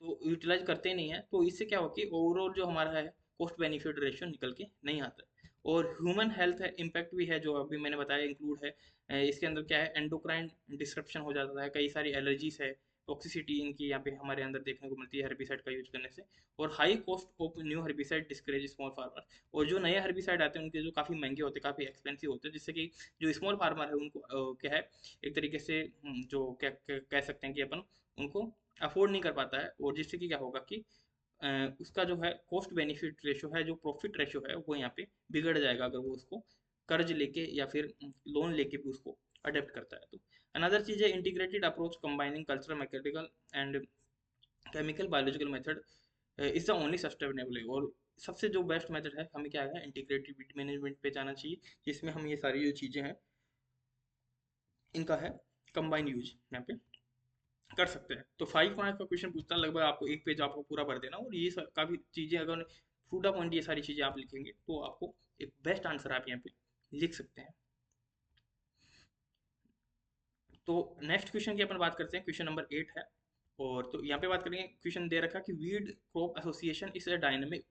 तो यूटिलाइज करते नहीं है, तो इससे क्या हो कि ओवरऑल जो हमारा है कॉस्ट बेनिफिट रेशियो निकल के नहीं आता है। और ह्यूमन हेल्थ इम्पैक्ट भी है, जो अभी मैंने बताया इंक्लूड है। इसके अंदर क्या है, एंडोक्राइन डिस्रप्शन हो जाता है, कई सारी एलर्जीज है, टॉक्सिसिटी इनकी यहाँ पे हमारे अंदर देखने को मिलती है हेर्बिसाइड का यूज करने से। और high cost of new herbicide discourage small farmer. और जो नए हर्बिसाइड आते हैं उनके जो काफ़ी महंगे होते हैं, काफ़ी एक्सपेंसिव होते हैं, जिससे कि जो स्मॉल फार्मर है उनको क्या है एक तरीके से जो कह सकते हैं कि अपन उनको अफोर्ड नहीं कर पाता है। और जिससे कि क्या होगा कि उसका जो है कॉस्ट बेनिफिट रेशो है, जो प्रॉफिट रेशो है, वो यहाँ पे बिगड़ जाएगा अगर वो उसको कर्ज लेके या फिर लोन लेके भी उसको अडेप्ट करता है। तो अनदर चीज़ है integrated approach combining cultural, mechanical and chemical biological method is the only sustainable. और सबसे जो बेस्ट मेथड है, हमें क्या है इंटीग्रेटेड वीट मैनेजमेंट पे जाना चाहिए, जिसमें हम ये सारी जो चीज़ें हैं इनका है कंबाइन यूज यहाँ पे कर सकते हैं। तो 5 मार्क्स का क्वेश्चन पूछता है, लगभग आपको एक पेज आपको पूरा भर देना, और ये काफ़ी चीज़ें अगर फ्रूटा पॉइंट ये सारी चीज़ें आप लिखेंगे तो आपको एक बेस्ट आंसर आप यहाँ पे लिख सकते हैं। तो नेक्स्ट क्वेश्चन की अपन बात करते हैं, क्वेश्चन नंबर 8 है। और तो यहाँ पे बात करेंगे, क्वेश्चन दे रखा कि weed crop association is a dynamic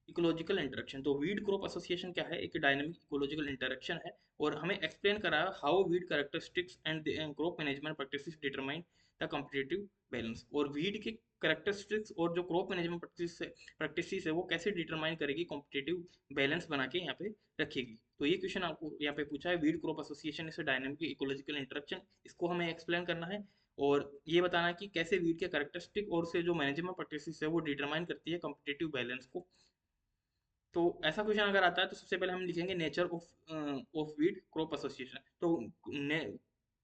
ecological interaction. तो वीड क्रॉप एसोसिएशन क्या है, एक डायनेमिक इकोलॉजिकल इंटरेक्शन है। और हमें एक्सप्लेन करा how weed characteristics and crop management practices determine the competitive balance. और वीड के कैरेक्टरिस्टिक्स और जो क्रॉप मैनेजमेंट प्रैक्टिसेस है वो कैसे डिटरमाइन करेगी, कॉम्पिटिटिव बैलेंस बना के यहाँ पे रखेगी। तो ये क्वेश्चन आपको यहाँ पे पूछा है, weed crop association is dynamic ecological interaction, इसको हमें एक्सप्लेन करना है। और ये बताना है कि कैसे वीड के कैरेक्टरिस्टिक और से जो मैनेजमेंट प्रैक्टिसेस है वो डिटरमाइन करती है कॉम्पिटिटिव बैलेंस को। तो ऐसा क्वेश्चन अगर आता है तो सबसे पहले हम लिखेंगे nature of weed crop association. तो ने,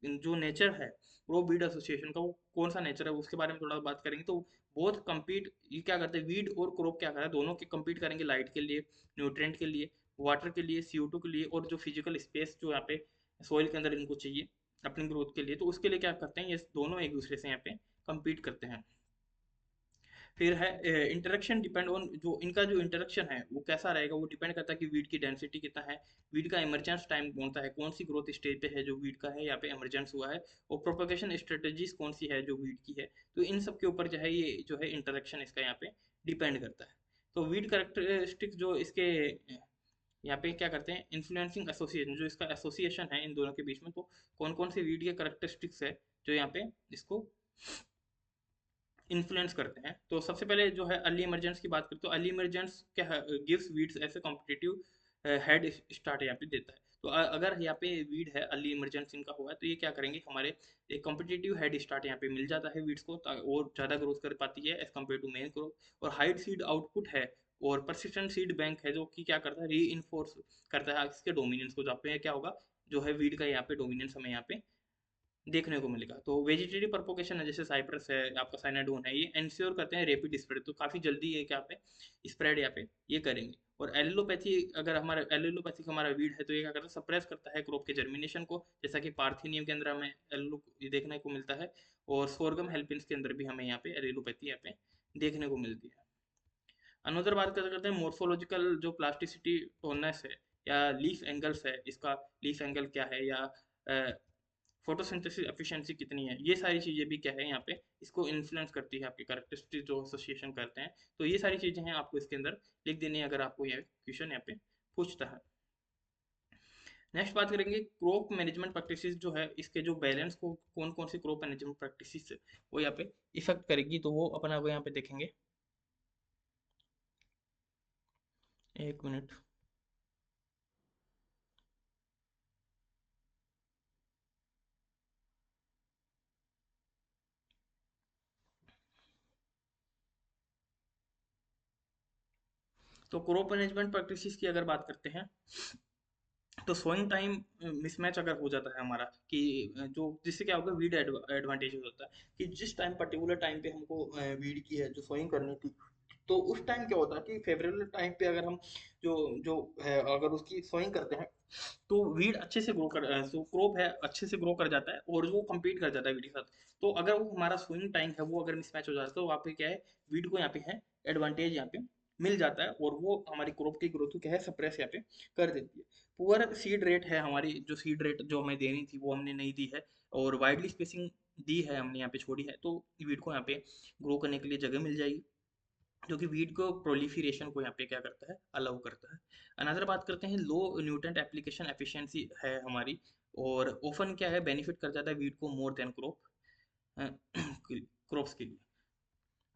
जो नेचर है क्रॉप वीड एसोसिएशन का, वो कौन सा नेचर है उसके बारे में थोड़ा बात करेंगे। तो बहुत कम्पीट ये क्या करते हैं, वीड और क्रॉप क्या कर रहा है, दोनों के कम्पीट करेंगे लाइट के लिए, न्यूट्रिएंट के लिए, वाटर के लिए, CO2 के लिए, और जो फिजिकल स्पेस जो यहाँ पे सॉइल के अंदर इनको चाहिए अपनी ग्रोथ के लिए। तो उसके लिए क्या करते हैं, ये दोनों एक दूसरे से यहाँ पे कम्पीट करते हैं। फिर है इंटरेक्शन डिपेंड ऑन, जो इनका जो इंटरेक्शन है वो कैसा रहेगा, वो डिपेंड करता है कि वीड की डेंसिटी कितना है, वीड का इमरजेंस टाइम कौन सा है, कौन सी ग्रोथ स्टेज पे है जो वीड का है यहाँ पे इमरजेंस हुआ है, और प्रोपगेशन स्ट्रेटजीज कौन सी है जो वीड की है। तो इन सब के ऊपर जो है ये जो है इंटरेक्शन इसका यहाँ पे डिपेंड करता है। तो वीड करेक्टरिस्टिक्स जो इसके यहाँ पे क्या करते हैं, इन्फ्लुएंसिंग एसोसिएशन, जो इसका एसोसिएशन है इन दोनों के बीच में, तो कौन कौन से वीड के करेक्टरिस्टिक्स है जो यहाँ पे इसको इन्फ्लुएंस करते हैं। तो सबसे पहले जो है अर्ली इमरजेंस की बात करते हैं, तो अर्ली इमरजेंस क्या गिव्स वीड्स ऐसे कॉम्पिटिटिव हेड स्टार्ट यहाँ पे देता है। तो अगर यहाँ पे वीड है अर्ली इमरजेंस इनका हुआ है, तो ये क्या करेंगे, हमारे एक कॉम्पिटिटिव हेड स्टार्ट यहाँ पे मिल जाता है वीड्स को, और ज़्यादा ग्रोथ कर पाती है as compared to main growth. और हाइड सीड आउटपुट है, और परसिस्टेंट सीड बैंक है जो कि क्या करता है, री इन्फोर्स करता है इसके डोमिनेंस को। जहाँ पे क्या होगा, जो है वीड का यहाँ पे डोमिनेंस हमें यहाँ पे देखने को मिलेगा। तो वेजिटेटिव प्रोपोगेशन है, जैसे साइप्रस है, आपका साइनाडोन है, ये इंश्योर करते हैं रैपिड स्प्रेड, तो काफ़ी जल्दी ये क्या पे स्प्रेड यहाँ पे ये करेंगे। और एलिलोपैथी, अगर हमारा एलिलोपैथी हमारा वीड है, तो ये क्या करता है, सप्रेस करता है क्रॉप के जर्मिनेशन को, जैसा कि पार्थिनियम के अंदर हमें एलिलो ये देखने को मिलता है, और सोरगम हेल्पिन्स के अंदर भी हमें यहाँ पे एलिलोपैथी यहाँ पे देखने को मिलती है। अनदर बात करते हैं मोर्फोलॉजिकल, जो प्लास्टिसिटी टोननेस है, या लीफ एंगल्स है, इसका लीफ एंगल क्या है, या फोटोसिंथेसिस एफिशिएंसी कितनी है, ये सारी चीज़ें भी क्या है यहाँ पे इसको इन्फ्लुएंस करती है, आपकी कैरेक्टरिस्टिक जो एसोसिएशन करते हैं। तो ये सारी चीज़ें हैं आपको इसके अंदर लिख देनी है अगर आपको ये क्वेश्चन यहाँ पे पूछता है। नेक्स्ट बात करेंगे क्रॉप मैनेजमेंट प्रैक्टिसेस, जो है इसके जो बैलेंस को कौन कौन सी क्रॉप मैनेजमेंट प्रैक्टिसेस वो यहाँ पे इफेक्ट करेगी, तो वो अपना वो यहाँ पे देखेंगे। एक मिनट। तो क्रॉप मैनेजमेंट प्रैक्टिसेस की अगर बात करते हैं, तो सोइंग टाइम मिसमैच अगर हो जाता है हमारा, कि जो जिससे क्या होगा, वीड एडवांटेज हो जाता है, कि जिस टाइम पर्टिकुलर टाइम पे हमको वीड की है जो सोइंग करनी थी, तो उस टाइम क्या होता है कि फेवरेबल टाइम पे अगर हम जो जो है अगर उसकी सोइंग करते हैं, तो वीड अच्छे से ग्रो कर जो क्रॉप है अच्छे से ग्रो कर जाता है, और वो compete कर जाता है वीड के साथ। तो अगर वो हमारा सोइंग टाइम है वो अगर मिसमैच हो जाता है, तो वहाँ पे क्या है, वीड को यहाँ पे है एडवांटेज यहाँ पे मिल जाता है और वो हमारी क्रॉप की ग्रोथ को क्या है सप्रेस यहाँ पे कर देती है। पुअर सीड रेट है, हमारी जो सीड रेट जो हमें देनी थी वो हमने नहीं दी है, और वाइडली स्पेसिंग दी है हमने यहाँ पे छोड़ी है, तो वीड को यहाँ पे ग्रो करने के लिए जगह मिल जाएगी, जो कि वीड को प्रोलिफरेशन को यहाँ पे क्या करता है, अलाउ करता है। अनदर बात करते हैं, लो न्यूट्रेंट एप्लीकेशन एफिशिएंसी है हमारी, और ओफन क्या है बेनिफिट कर जाता है वीड को मोर देन क्रॉप्स के लिए।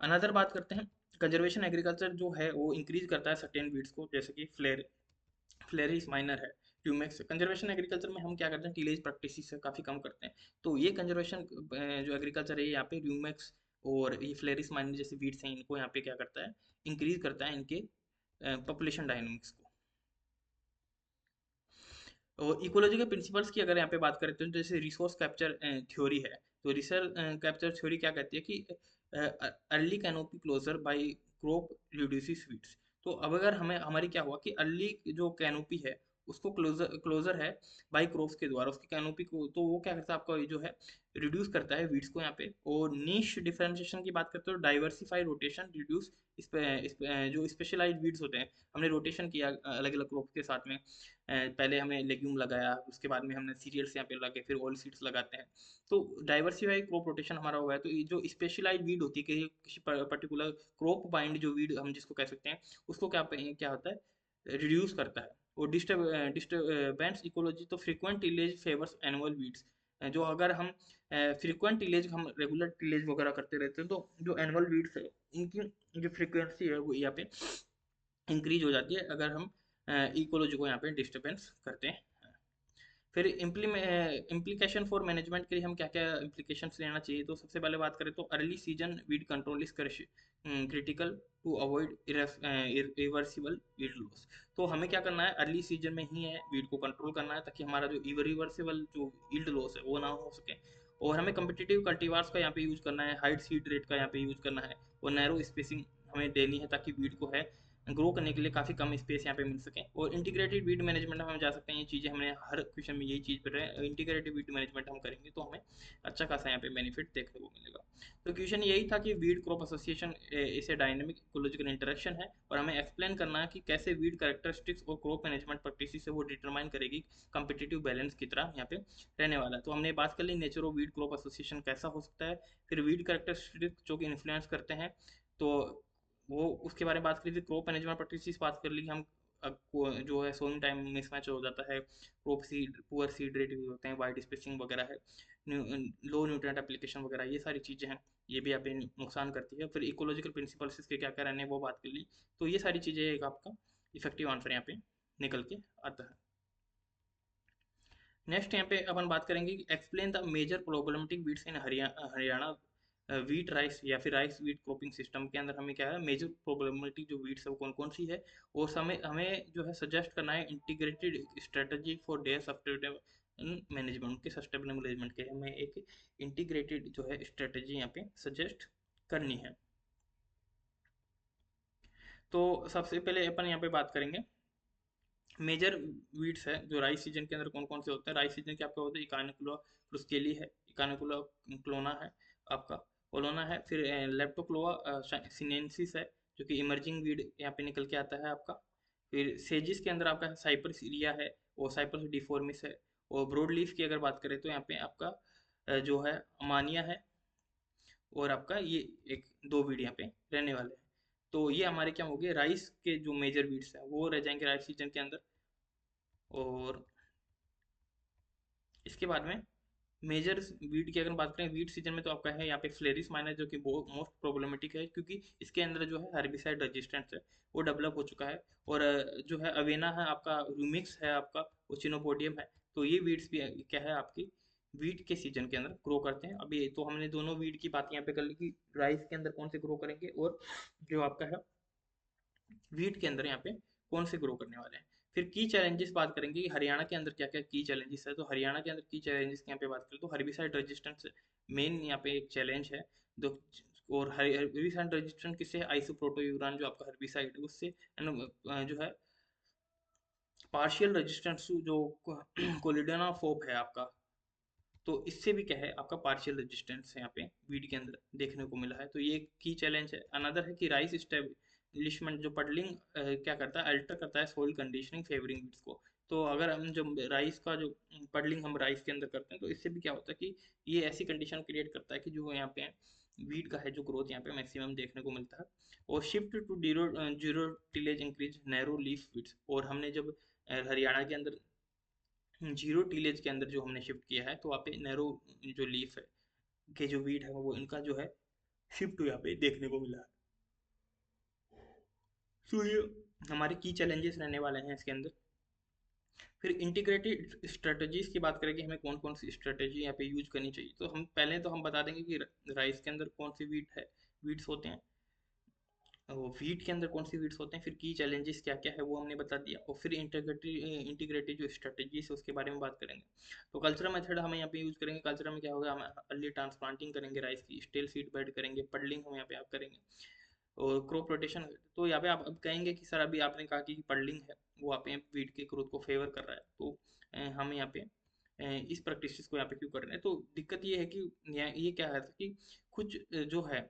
अनदर बात करते हैं, कंजर्वेशन एग्रीकल्चर जो है वो इंक्रीज करता है सर्टेन वीड्स को, जैसे कि फ्लेरिस माइनर है, ट्यूमेक्स। कंजर्वेशन एग्रीकल्चर में हम क्या करते हैं, टीलेज प्रैक्टिस से काफ़ी कम करते हैं, तो ये कंजर्वेशन जो एग्रीकल्चर है यहाँ पे ट्यूमेक्स और ये फ्लेरिस माइनर जैसे वीड्स हैं इनको यहाँ पे क्या करता है, इंक्रीज करता है इनके पॉपुलेशन डायनेमिक्स को। और इकोलॉजिकल प्रिंसिपल्स की अगर यहाँ पे बात करें तो जैसे रिसोर्स कैप्चर थ्योरी है, तो रिसर्च कैप्चर थ्योरी क्या कहती है कि early canopy closure by crop reduces weeds. तो अब अगर हमें हमारी क्या हुआ कि अर्ली जो कैनोपी है उसको क्लोजर क्लोजर है बाई क्रॉप्स के द्वारा उसकी कैनोपी को, तो वो क्या करता है आपका ये जो है रिड्यूस करता है वीड्स को यहाँ पे। और नीश डिफरेंशिएशन की बात करते हो, डाइवर्सिफाई रोटेशन रिड्यूस जो स्पेशलाइज्ड वीड्स होते हैं, हमने रोटेशन किया अलग अलग क्रॉप के साथ में, पहले हमने लेग्यूम लगाया, उसके बाद में हमने सीरियल्स यहाँ पे लगे, फिर ऑयल सीड्स लगाते हैं, तो डाइवर्सिफाई क्रॉप रोटेशन हमारा हुआ है। तो ये जो स्पेशलाइज्ड वीड होती है कि किसी पर्टिकुलर क्रॉप बाइंड जो वीड हम जिसको कह सकते हैं, उसको क्या होता है, रिड्यूस करता है। और डिस्टर्बेंस इकोलॉजी, तो frequent tillage favours annual weeds, जो अगर हम फ्रीक्वेंट टिलेज हम रेगुलर टिलेज वगैरह करते रहते हैं, तो जो एनुअल वीड्स है इनकी जो फ्रीक्वेंसी है वो यहाँ पे इंक्रीज हो जाती है अगर हम इकोलॉजी को यहाँ पे डिस्टर्बेंस करते हैं। फिर इम्प्लीकेशन फॉर मैनेजमेंट के लिए हम क्या क्या इम्प्लीकेशंस लेना चाहिए, तो सबसे पहले बात करें तो early season weed control is critical to avoid irreversible weed loss. तो हमें क्या करना है, अर्ली सीजन में ही है वीड को कंट्रोल करना है, ताकि हमारा जो इरिवर्सिबल जो यील्ड लॉस है वो ना हो सके। और हमें कम्पिटिटिव कल्टीवार्स का यहाँ पे यूज करना है, हाइट सीड रेट का यहाँ पे यूज करना है, और नैरो स्पेसिंग हमें देनी है ताकि वीड को है ग्रो करने के लिए काफ़ी कम स्पेस यहाँ पे मिल सके। और इंटीग्रेटेड वीड मैनेजमेंट में हम जा सकते हैं, ये चीज़ें हमने हर क्वेश्चन में यही चीज़ पर है, इंटीग्रेटेड वीड मैनेजमेंट हम करेंगे तो हमें अच्छा खासा यहाँ पे बेनिफिट देखने को मिलेगा। तो क्वेश्चन यही था कि वीड क्रॉप एसोसिएशन इसे डायनेमिक इकोलॉजिकल इंटरेक्शन है, और हमें एक्सप्लेन करना है कि कैसे वीड कैरेक्टरिस्टिक्स और क्रॉप मैनेजमेंट प्रैक्टिसेस से वो डिटरमाइन करेगी कम्पिटिटिव बैलेंस की तरह यहाँ पे रहने वाला है। तो हमने बात कर ली nature of weed crop association कैसा हो सकता है, फिर वीड कैरेक्टरिस्टिक्स जो कि इन्फ्लुएंस करते हैं, तो वो उसके बारे में बात करी थी। क्रॉप मैनेजमेंट प्रैक्टिसेस बात कर ली हम, जो है सोइंग टाइम मिसमैच हो जाता है, crop seed poor seed rate use होते हैं, वाइड स्पेसिंग वगैरह है, लो न्यूट्रिएंट एप्लीकेशन वगैरह, ये सारी चीज़ें हैं, ये भी आप नुकसान करती है। फिर इकोलॉजिकल प्रिंसिपल्स इसके क्या क्या रहने हैं वो बात कर ली। तो ये सारी चीज़ें एक आपका इफेक्टिव आंसर यहाँ पे निकल के आता है। नेक्स्ट यहाँ पे अपन बात करेंगे कि explain the major problematic weeds in Haryana wheat rice या फिर राइस वीट क्रॉपिंग सिस्टम के अंदर हमें क्या है मेजर प्रॉब्लमेटिक जो वीड्स है वो कौन कौन सी है, और हमें हमें जो है सजेस्ट करना है integrated strategy for their sustainable management के सस्टेनेबल मैनेजमेंट के, हमें एक इंटीग्रेटेड जो है स्ट्रेटजी यहाँ पे सजेस्ट करनी है। तो सबसे पहले अपन यहाँ पे बात करेंगे मेजर वीड्स है जो राइस सीजन के अंदर कौन कौन से होते हैं। राइस सीजन के आपका होता है इकानिकुला ब्रुस्केली है, इकानिकुला क्लोना है आपका, कोलोना है, फिर लेप्टोक्लोआ सिनेंसिस है जो कि इमर्जिंग वीड यहाँ पे निकल के आता है आपका। फिर सेजिस के अंदर आपका साइप्रस इरिया है और साइप्रस डिफॉर्मिस है। और ब्रॉड लीफ की अगर बात करें तो यहाँ पे आपका जो है अमानिया है, और आपका ये एक दो वीड यहाँ पे रहने वाले हैं। तो ये हमारे क्या हो गए, राइस के जो मेजर वीड्स हैं वो रह जाएंगे राइस सीजन के अंदर। और इसके बाद में मेजर वीट की अगर बात करें वीट सीजन में, तो आपका है यहाँ पे फ्लेरिस माइनर जो कि बहुत मोस्ट प्रॉब्लमेटिक है, क्योंकि इसके अंदर जो है हर्बिसाइड रेजिस्टेंस है वो डेवलप हो चुका है। और जो है अवेना है आपका, रूमिक्स है आपका, ओचिनोपोडियम है। तो ये वीड्स भी क्या है आपकी वीट के सीजन के अंदर ग्रो करते हैं। अभी तो हमने दोनों वीट की बात यहाँ पे कर ली कि राइस के अंदर कौन से ग्रो करेंगे और जो आपका है वीट के अंदर यहाँ पे कौन से ग्रो करने वाले हैं। फिर की चैलेंजेस बात करेंगे कि हरियाणा के अंदर क्या क्या की चैलेंजेस है। तो हरियाणा के अंदर की चैलेंजेस की यहाँ पे बात करें तो हर्बिसाइड रेजिस्टेंस मेन यहाँ पे एक चैलेंज है। दो और हर्बिसाइड रेजिस्टेंस किससे है, आइसोप्रोटोयूरान जो आपका हर्बिसाइड है उससे, जो है पार्शियल रेजिस्टेंस जो कोलिडेनाफोप है आपका, तो इससे भी क्या है आपका पार्शियल रेजिस्टेंस यहाँ पे वीड के अंदर देखने को मिला है। तो ये की चैलेंज है। अनदर है कि राइस इलिशमेंट जो पडलिंग क्या करता है, अल्टर करता है सॉइल कंडीशनिंग फेवरिंग वीड्स को। तो अगर हम जो राइस का जो पडलिंग हम राइस के अंदर करते हैं तो इससे भी क्या होता है कि ये ऐसी कंडीशन क्रिएट करता है कि जो यहाँ पे वीट का है जो ग्रोथ यहाँ पे मैक्सिमम देखने को मिलता है। और shift to zero zero tillage increase narrow leaf weeds. और हमने जब हरियाणा के अंदर जीरो टिलेज के अंदर जो हमने शिफ्ट किया है तो वहाँ पे नैरो जो लीफ है के जो वीट है वो इनका जो है शिफ्ट यहाँ पे देखने को मिला है। तो ये हमारे की चैलेंजेस रहने वाले हैं इसके अंदर। फिर इंटीग्रेटेड स्ट्रेटजीज की बात करेंगे, हमें कौन कौन सी स्ट्रेटजी यहाँ पे यूज करनी चाहिए। तो हम पहले तो हम बता देंगे कि राइस के अंदर कौन सी वीट है, वीट्स होते हैं, वो वीट के अंदर कौन सी वीट्स होते हैं, फिर की चैलेंजेस क्या क्या है वो हमने बता दिया। और फिर इंटीग्रेटेड जो स्ट्रेटजीज है उसके बारे में बात करेंगे। तो कल्चरल मेथड हमें यहाँ पे यूज करेंगे। कल्चरल में क्या होगा, हम अर्ली ट्रांसप्लांटिंग करेंगे राइस की, स्टेल सीड बेड करेंगे, पडलिंग हम यहाँ पे आप करेंगे, और क्रॉप रोटेशन। तो यहाँ पे आप अब कहेंगे कि सर अभी आपने कहा कि पडलिंग है वो आप वीट के ग्रोथ को फेवर कर रहा है, तो हम यहाँ पे इस प्रैक्टिस को यहाँ पे क्यों कर रहे हैं। तो दिक्कत ये है कि ये क्या है कि कुछ जो है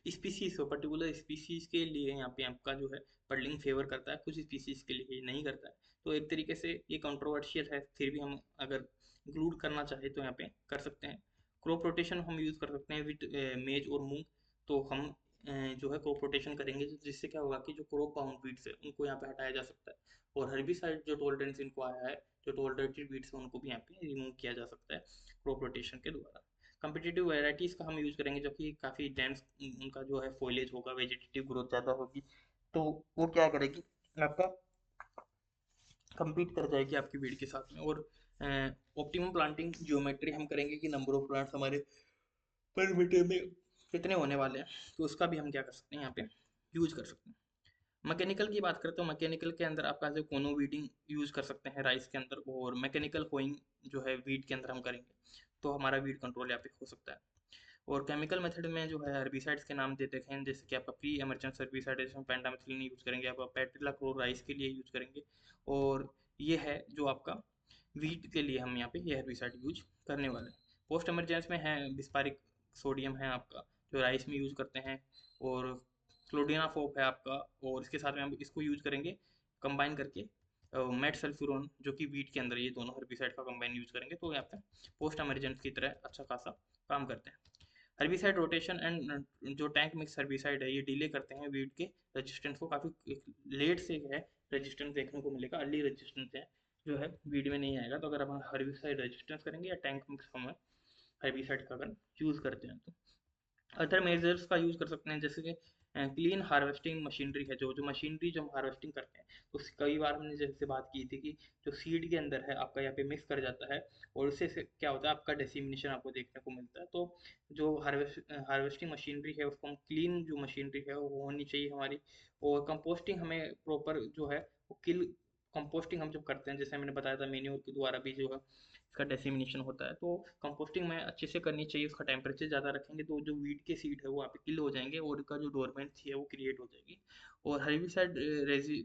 स्पीसीज हो, पर्टिकुलर स्पीसीज के लिए यहाँ पे आपका जो है पडलिंग फेवर करता है, कुछ स्पीसीज के लिए नहीं करता है। तो एक तरीके से ये कंट्रोवर्शियल है, फिर भी हम अगर इंक्लूड करना चाहे तो यहाँ पे कर सकते हैं। क्रॉप रोटेशन हम यूज़ कर सकते हैं विद मेज और मूंग। तो हम जो है क्रॉप रोटेशन करेंगे जिससे क्या होगा कि जो क्रॉप बाउंड वीड्स है उनको यहाँ पे हटाया जा सकता है। और हर्बिसाइड जो टॉलरेंस इनको आया है, जो टॉलरेटेड वीड्स है उनको भी यहाँ पे रिमूव किया जा सकता है क्रॉप रोटेशन के द्वारा। कम्पिटिटिव वेराइटीज़ का हम यूज़ करेंगे जो कि काफ़ी डेंस उनका जो है फॉइलेज होगा, वेजिटेटिव ग्रोथ ज़्यादा होगी, तो वो क्या करेगी आपका compete कर जाएगी आपकी वीड के साथ में। और ऑप्टिमम प्लांटिंग जियोमेट्री हम करेंगे कि नंबर ऑफ प्लांट्स हमारे पर मीटर में कितने होने वाले हैं, तो उसका भी हम क्या कर सकते हैं यहाँ पे यूज कर सकते हैं। मैकेनिकल की बात करें तो मैकेनिकल के अंदर आपका जो कोनो वीडिंग यूज कर सकते हैं राइस के अंदर, और मैकेनिकल होइंग जो है वीट के अंदर हम करेंगे तो हमारा वीट कंट्रोल यहाँ पे हो सकता है। और केमिकल मेथड में जो है हर्बिसाइड्स के नाम दे देते हैं, जैसे कि आपका प्री एमर्जेंस हर्बिसाइड जैसे हम पेंटामिथिलिन यूज करेंगे, आप पेट्रिलाक्लोराइस के लिए यूज करेंगे। और ये है जो आपका वीट के लिए हम यहाँ पे ये हर्बिसाइड यूज करने वाले हैं। पोस्ट एमरजेंस में है बिस्पारिक सोडियम है आपका जो राइस में यूज करते हैं, और क्लोडिनाफोप है आपका, और इसके साथ में हम इसको यूज करेंगे कंबाइन करके मेट सल्फ्यूरोन जो कि वीट के अंदर, ये दोनों हर्बिसाइड का कंबाइन यूज करेंगे तो यहाँ पे पोस्ट एमरजेंस की तरह अच्छा खासा काम करते हैं। हर्बिसाइड रोटेशन एंड जो टैंक मिक्स हर्बिसाइड है ये डिले करते हैं वीट के रेजिस्टेंस को, काफ़ी लेट से है रेजिस्टेंस देखने को मिलेगा, अर्ली रेजिस्टेंस है जो है वीट में नहीं आएगा। तो अगर हम हर्बिसाइड रेजिस्टेंस करेंगे या टैंक मिक्स हम हर्बिसाइड का अगर यूज़ करते हैं तो अदर मेजर्स का यूज़ कर सकते हैं, जैसे कि क्लीन हार्वेस्टिंग मशीनरी है, जो जो मशीनरी जो हम हार्वेस्टिंग करते हैं तो कई बार हमने जैसे बात की थी कि जो सीड के अंदर है आपका यहाँ पे मिक्स कर जाता है, और उससे से क्या होता है आपका डेसिमिनेशन आपको देखने को मिलता है। तो जो हार्वेस्टिंग मशीनरी है उसको हम क्लीन जो मशीनरी है वो होनी चाहिए हमारी। और कंपोस्टिंग हमें प्रॉपर जो है वो किल कंपोस्टिंग हम जब करते हैं, जैसे मैंने बताया था मेन्योर के द्वारा भी जो है इसका डेसिमिनेशन होता है, तो कंपोस्टिंग में अच्छे से करनी चाहिए। उसका टेम्परेचर ज़्यादा रखेंगे तो जो वीट के सीड है वो आप किल हो जाएंगे और उनका जो डोरमेंट है वो क्रिएट हो जाएगी। और हर्बिसाइड रेजी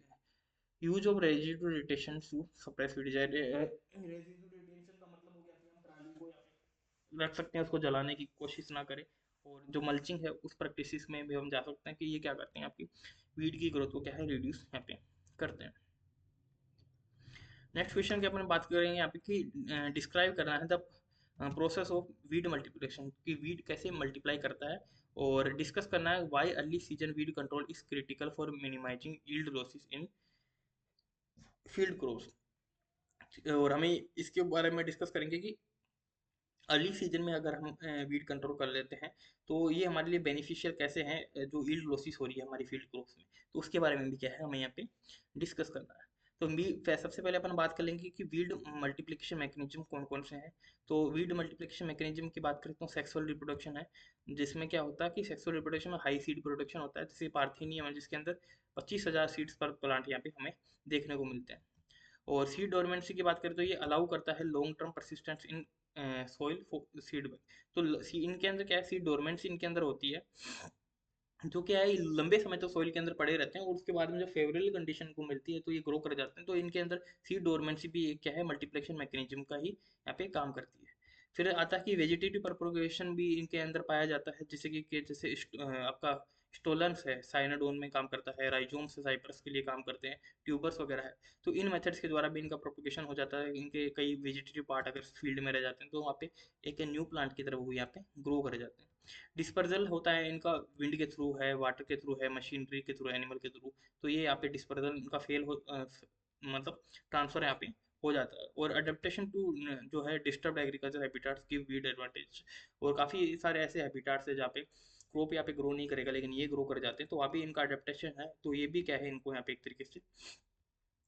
use of residual retention to suppress weed. Residual retention का मतलब हो गया कि हम पराली को यहाँ पे रख सकते हैं, उसको जलाने की कोशिश ना करें। और जो मल्चिंग है उस प्रैक्टिस में भी हम जा सकते हैं कि ये क्या करते हैं आपकी वीट की ग्रोथ को क्या है रिड्यूस यहाँ पे करते हैं। नेक्स्ट क्वेश्चन की अपन बात करेंगे यहाँ पे कि डिस्क्राइब करना है the process of weed multiplication, कि वीड कैसे मल्टीप्लाई करता है। और डिस्कस करना है why early season weed control is critical for minimising yield losses in field crops. और हमें इसके बारे में डिस्कस करेंगे कि अर्ली सीजन में अगर हम वीड कंट्रोल कर लेते हैं तो ये हमारे लिए बेनिफिशियल कैसे हैं, जो यील्ड लॉसेस हो रही है हमारी फील्ड क्रॉप्स में, तो उसके बारे में भी क्या है हमें यहाँ पे डिस्कस करना है। तो सबसे पहले अपन बात कर लेंगे कि वीड मल्टीप्लिकेशन मैकेनिज्म कौन कौन से हैं। तो वीड मल्टीप्लिकेशन मैकेनिज्म की बात करें तो सेक्सुअल रिप्रोडक्शन है, जिसमें क्या होता है कि सेक्सुअल रिप्रोडक्शन में हाई सीड प्रोडक्शन होता है, जैसे पार्थेनियम है जिसके अंदर 25,000 सीड्स पर प्लांट यहाँ पे हमें देखने को मिलते हैं। और सीड डोरमेंसी की बात करें तो ये अलाउ करता है long term persistence in soil seed में। तो इनके अंदर क्या है, सीड डोरमेंसी इनके अंदर होती है, जो क्या है लंबे समय तक सॉइल के अंदर पड़े रहते हैं, और उसके बाद में जब फेवरेबल कंडीशन को मिलती है तो ये ग्रो कर जाते हैं। तो इनके अंदर सीड डोरमेंसी भी एक क्या है मल्टीप्लिकेशन मैकेनिज्म का ही यहाँ पे काम करती है। फिर आता है कि वेजिटेटिव प्रोपगेशन भी इनके अंदर पाया जाता है, जैसे कि जैसे आपका स्टोलन्स है, साइनाडोन में काम करता है, राइजोम्स है साइप्रस के लिए काम करते हैं, ट्यूबर्स वगैरह है। तो इन मेथड्स के द्वारा भी इनका प्रोपगेशन हो जाता है। इनके कई वेजिटेटिव पार्ट अगर फील्ड में रह जाते हैं तो वहाँ पे एक न्यू प्लांट की तरह वो यहाँ पे ग्रो कर जाते हैं। डिस्पर्जल होता है इनका, विंड के थ्रू है, वाटर के थ्रू है, मशीनरी के थ्रू, एनिमल के थ्रू। तो ये यहाँ पे डिस्पर्जल इनका मतलब ट्रांसफर यहाँ पे हो जाता है। और अडेप्टेशन टू जो है disturbed agriculture habitats give weed advantage. और काफ़ी सारे ऐसे हैबिटाट्स है जहाँ पे क्रॉप यहाँ पे ग्रो नहीं करेगा लेकिन ये ग्रो कर जाते हैं, तो वहाँ भी इनका अडेप्टेशन है। तो ये भी क्या है, इनको यहाँ पे एक तरीके से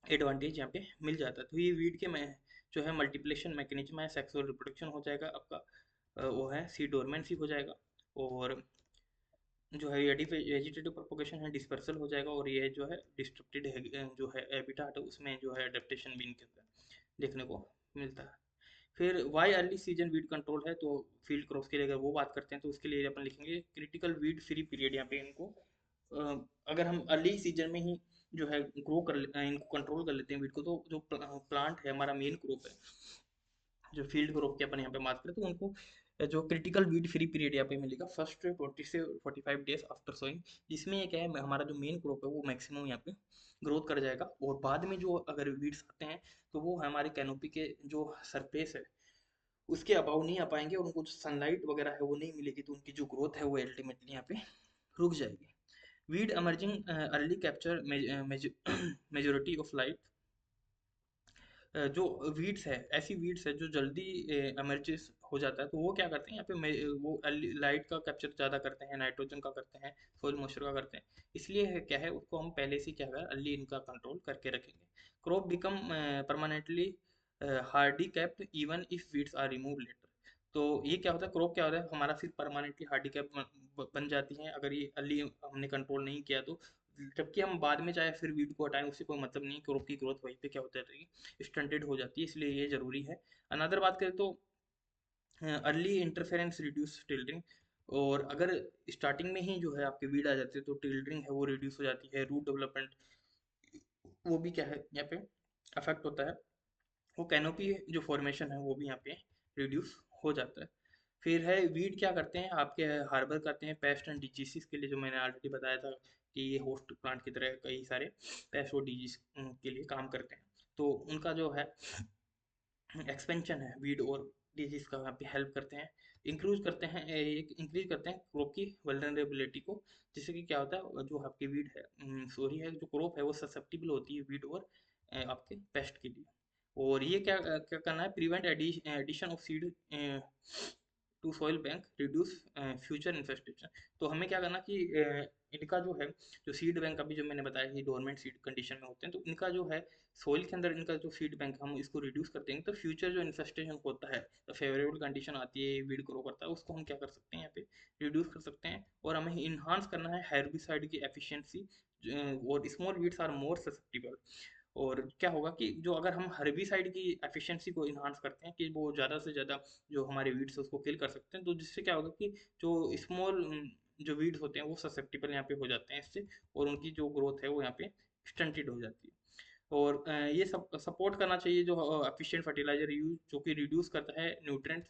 एडवांटेज यहाँ पे मिल जाता है। तो ये वीड के में जो है मल्टीप्लिकेशन मैकेनिज्म है, सेक्सुअल रिप्रोडक्शन हो जाएगा आपका, वो है सी डोरमेंसी हो जाएगा। और जो है ये वेजिटेटिव प्रोपोगेशन है, डिस्पर्सल हो जाएगा। और ये जो है डिस्ट्रप्टेड जो है हैबिटाट है उसमें जो है अडेप्टेशन भी इनके अंदर देखने को मिलता है। फिर why early season weed control है, तो फील्ड क्रॉप्स के लिए अगर वो बात करते हैं तो उसके लिए अपन लिखेंगे क्रिटिकल वीड फ्री पीरियड। यहाँ पे इनको अगर हम अर्ली सीजन में ही जो है इनको कंट्रोल कर लेते हैं वीड को, तो जो प्लांट है हमारा मेन क्रॉप है, जो फील्ड क्रॉप की अपन यहाँ पे बात करें, तो उनको जो क्रिटिकल वीड फ्री पीरियड यहाँ पे मिलेगा फर्स्ट 20 से 45 डेज आफ्टर सोइंग, जिसमें ये क्या है हमारा जो मेन क्रॉप है वो मैक्सिमम यहाँ पे ग्रोथ कर जाएगा। और बाद में जो अगर वीड्स आते हैं तो वो हमारे कैनोपी के जो सरफेस है उसके अभाव नहीं आ पाएंगे, और उनको जो सनलाइट वगैरह है वो नहीं मिलेगी, तो उनकी जो ग्रोथ है वो अल्टीमेटली यहाँ पे रुक जाएगी। Weed emerging early capture majority of light. जो वीड्स है, ऐसी वीड्स है जो जल्दी एमर्जेस हो जाता है, तो वो क्या करते हैं यहाँ पे वो लाइट का कैप्चर ज़्यादा करते हैं, नाइट्रोजन का करते हैं, सोइल मॉइस्चर का करते हैं। इसलिए क्या है उसको हम पहले से क्या कर अर्ली इनका कंट्रोल करके रखेंगे। Crop become permanently handicapped even if weeds are remove later. तो ये क्या होता है, क्रॉप क्या होता है हमारा फिर परमानेंटली हार्डी कैप बन जाती है अगर ये अर्ली हमने कंट्रोल नहीं किया तो। जबकि हम बाद में चाहे फिर वीड को हटाएं उससे कोई मतलब नहीं, क्रॉप की ग्रोथ वहीं पे क्या होता है स्टंटेड हो जाती है, इसलिए ये जरूरी है। अनदर बात करें तो अर्ली इंटरफेरेंस रिड्यूस टिल्डरिंग। और अगर स्टार्टिंग में ही जो है आपके वीड आ जाते हैं तो टिल्डरिंग है वो रिड्यूस हो जाती है, रूट डेवलपमेंट वो भी क्या है यहाँ पे अफेक्ट होता है, वो कैनोपी जो फॉर्मेशन है वो भी यहाँ पे रिड्यूस हो जाता है। फिर है वीड क्या करते हैं आपके, हार्बर करते हैं पेस्ट एंड डिजीज़ के लिए, जो मैंने ऑलरेडी बताया था कि ये होस्ट प्लांट की तरह कई सारे पेस्ट और डिजीज के लिए काम करते हैं। तो उनका जो है एक्सपेंशन है वीड और डिजीज का यहाँ पे हेल्प करते हैं, इंक्रीज करते हैं क्रॉप की वल्नरेबिलिटी को। जिससे कि क्या होता है जो आपकी वीड है सॉरी है जो क्रॉप है वो ससेप्टिबल होती है वीड और आपके पेस्ट के लिए। और ये क्या क्या करना है, prevent addition of seed to soil bank, reduce future infestation. तो हमें क्या करना कि इनका जो है जो सीड बैंक अभी जो मैंने बताया कि डोरमेंट सीड कंडीशन में होते हैं, तो इनका जो है सोइल के अंदर इनका जो सीड बैंक हम इसको रिड्यूस कर देंगे तो फ्यूचर जो इन्फेस्टेशन होता है, तो फेवरेबल कंडीशन आती है वीड ग्रो करता है, उसको हम क्या कर सकते हैं यहाँ पे रिड्यूस कर सकते हैं। और हमें इन्हांस करना है हेर्बिसाइड की एफिशिएंसी, और small weeds are more susceptible. और क्या होगा कि जो अगर हम हर्बिसाइड की एफिशिएंसी को इन्हांस करते हैं कि वो ज़्यादा से ज़्यादा जो हमारे वीड्स है उसको किल कर सकते हैं, तो जिससे क्या होगा कि जो स्मॉल जो वीड्स होते हैं वो ससेप्टिबल यहाँ पे हो जाते हैं इससे, और उनकी जो ग्रोथ है वो यहाँ पे स्टंटेड हो जाती है। और ये सब सपोर्ट करना चाहिए जो एफिशिएंट फर्टिलाइजर यूज, जो कि रिड्यूस करता है nutrient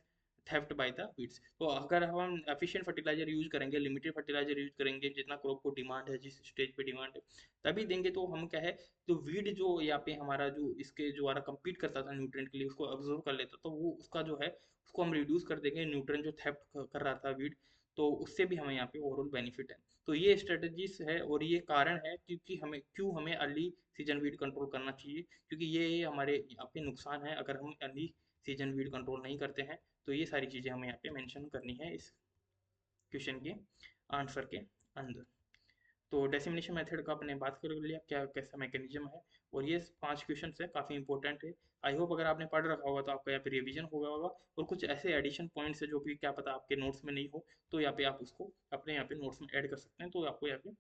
theft by the weeds. तो अगर हम एफिशिएंट फर्टिलाइजर यूज करेंगे, लिमिटेड फर्टिलाइजर यूज करेंगे, जितना क्रॉप को डिमांड है, जिस स्टेज पे डिमांड है तभी देंगे, तो हम क्या है तो वीड जो यहाँ पे हमारा जो इसके द्वारा compete करता था न्यूट्रिएंट के लिए उसको ऑब्जर्व कर लेता, तो वो उसका जो है उसको हम रिड्यूस कर देंगे, न्यूट्रिएंट जो थेफ्ट कर रहा था वीड, तो उससे भी हमें यहाँ पे ओवरऑल बेनिफिट है। तो ये स्ट्रेटजीज है और ये कारण है क्योंकि हमें अर्ली सीजन वीड कंट्रोल करना चाहिए, क्योंकि ये हमारे यहाँ पे नुकसान है अगर हम अर्ली सीजन वीड कंट्रोल नहीं करते हैं। तो ये सारी चीज़ें हमें यहाँ पे मेंशन करनी है इस क्वेश्चन के आंसर के अंदर। तो डेसिमिनेशन मेथड का आपने बात कर लिया क्या कैसा मैकेनिज्म है, और ये 5 क्वेश्चन है काफ़ी इंपॉर्टेंट है। आई होप अगर आपने पढ़ रखा होगा तो आपका यहाँ पे रिवीजन होगा और कुछ ऐसे एडिशन पॉइंट्स है जो भी क्या पता आपके नोट्स में नहीं हो, तो यहाँ पे आप उसको अपने यहाँ पे नोट्स में ऐड कर सकते हैं, तो आपको यहाँ पे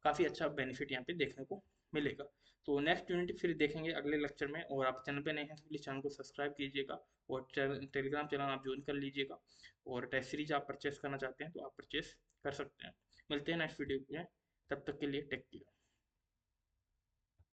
काफ़ी अच्छा बेनिफिट यहाँ पे देखने को मिलेगा। तो नेक्स्ट यूनिट फिर देखेंगे अगले लेक्चर में, और आप चैनल पे नए हैं तो प्लीज़ चैनल को सब्सक्राइब कीजिएगा और टेलीग्राम चैनल आप ज्वाइन कर लीजिएगा। और टेस्ट सीरीज आप परचेस करना चाहते हैं तो आप परचेस कर सकते हैं। मिलते हैं नेक्स्ट वीडियो में, तब तक के लिए टेक केयर।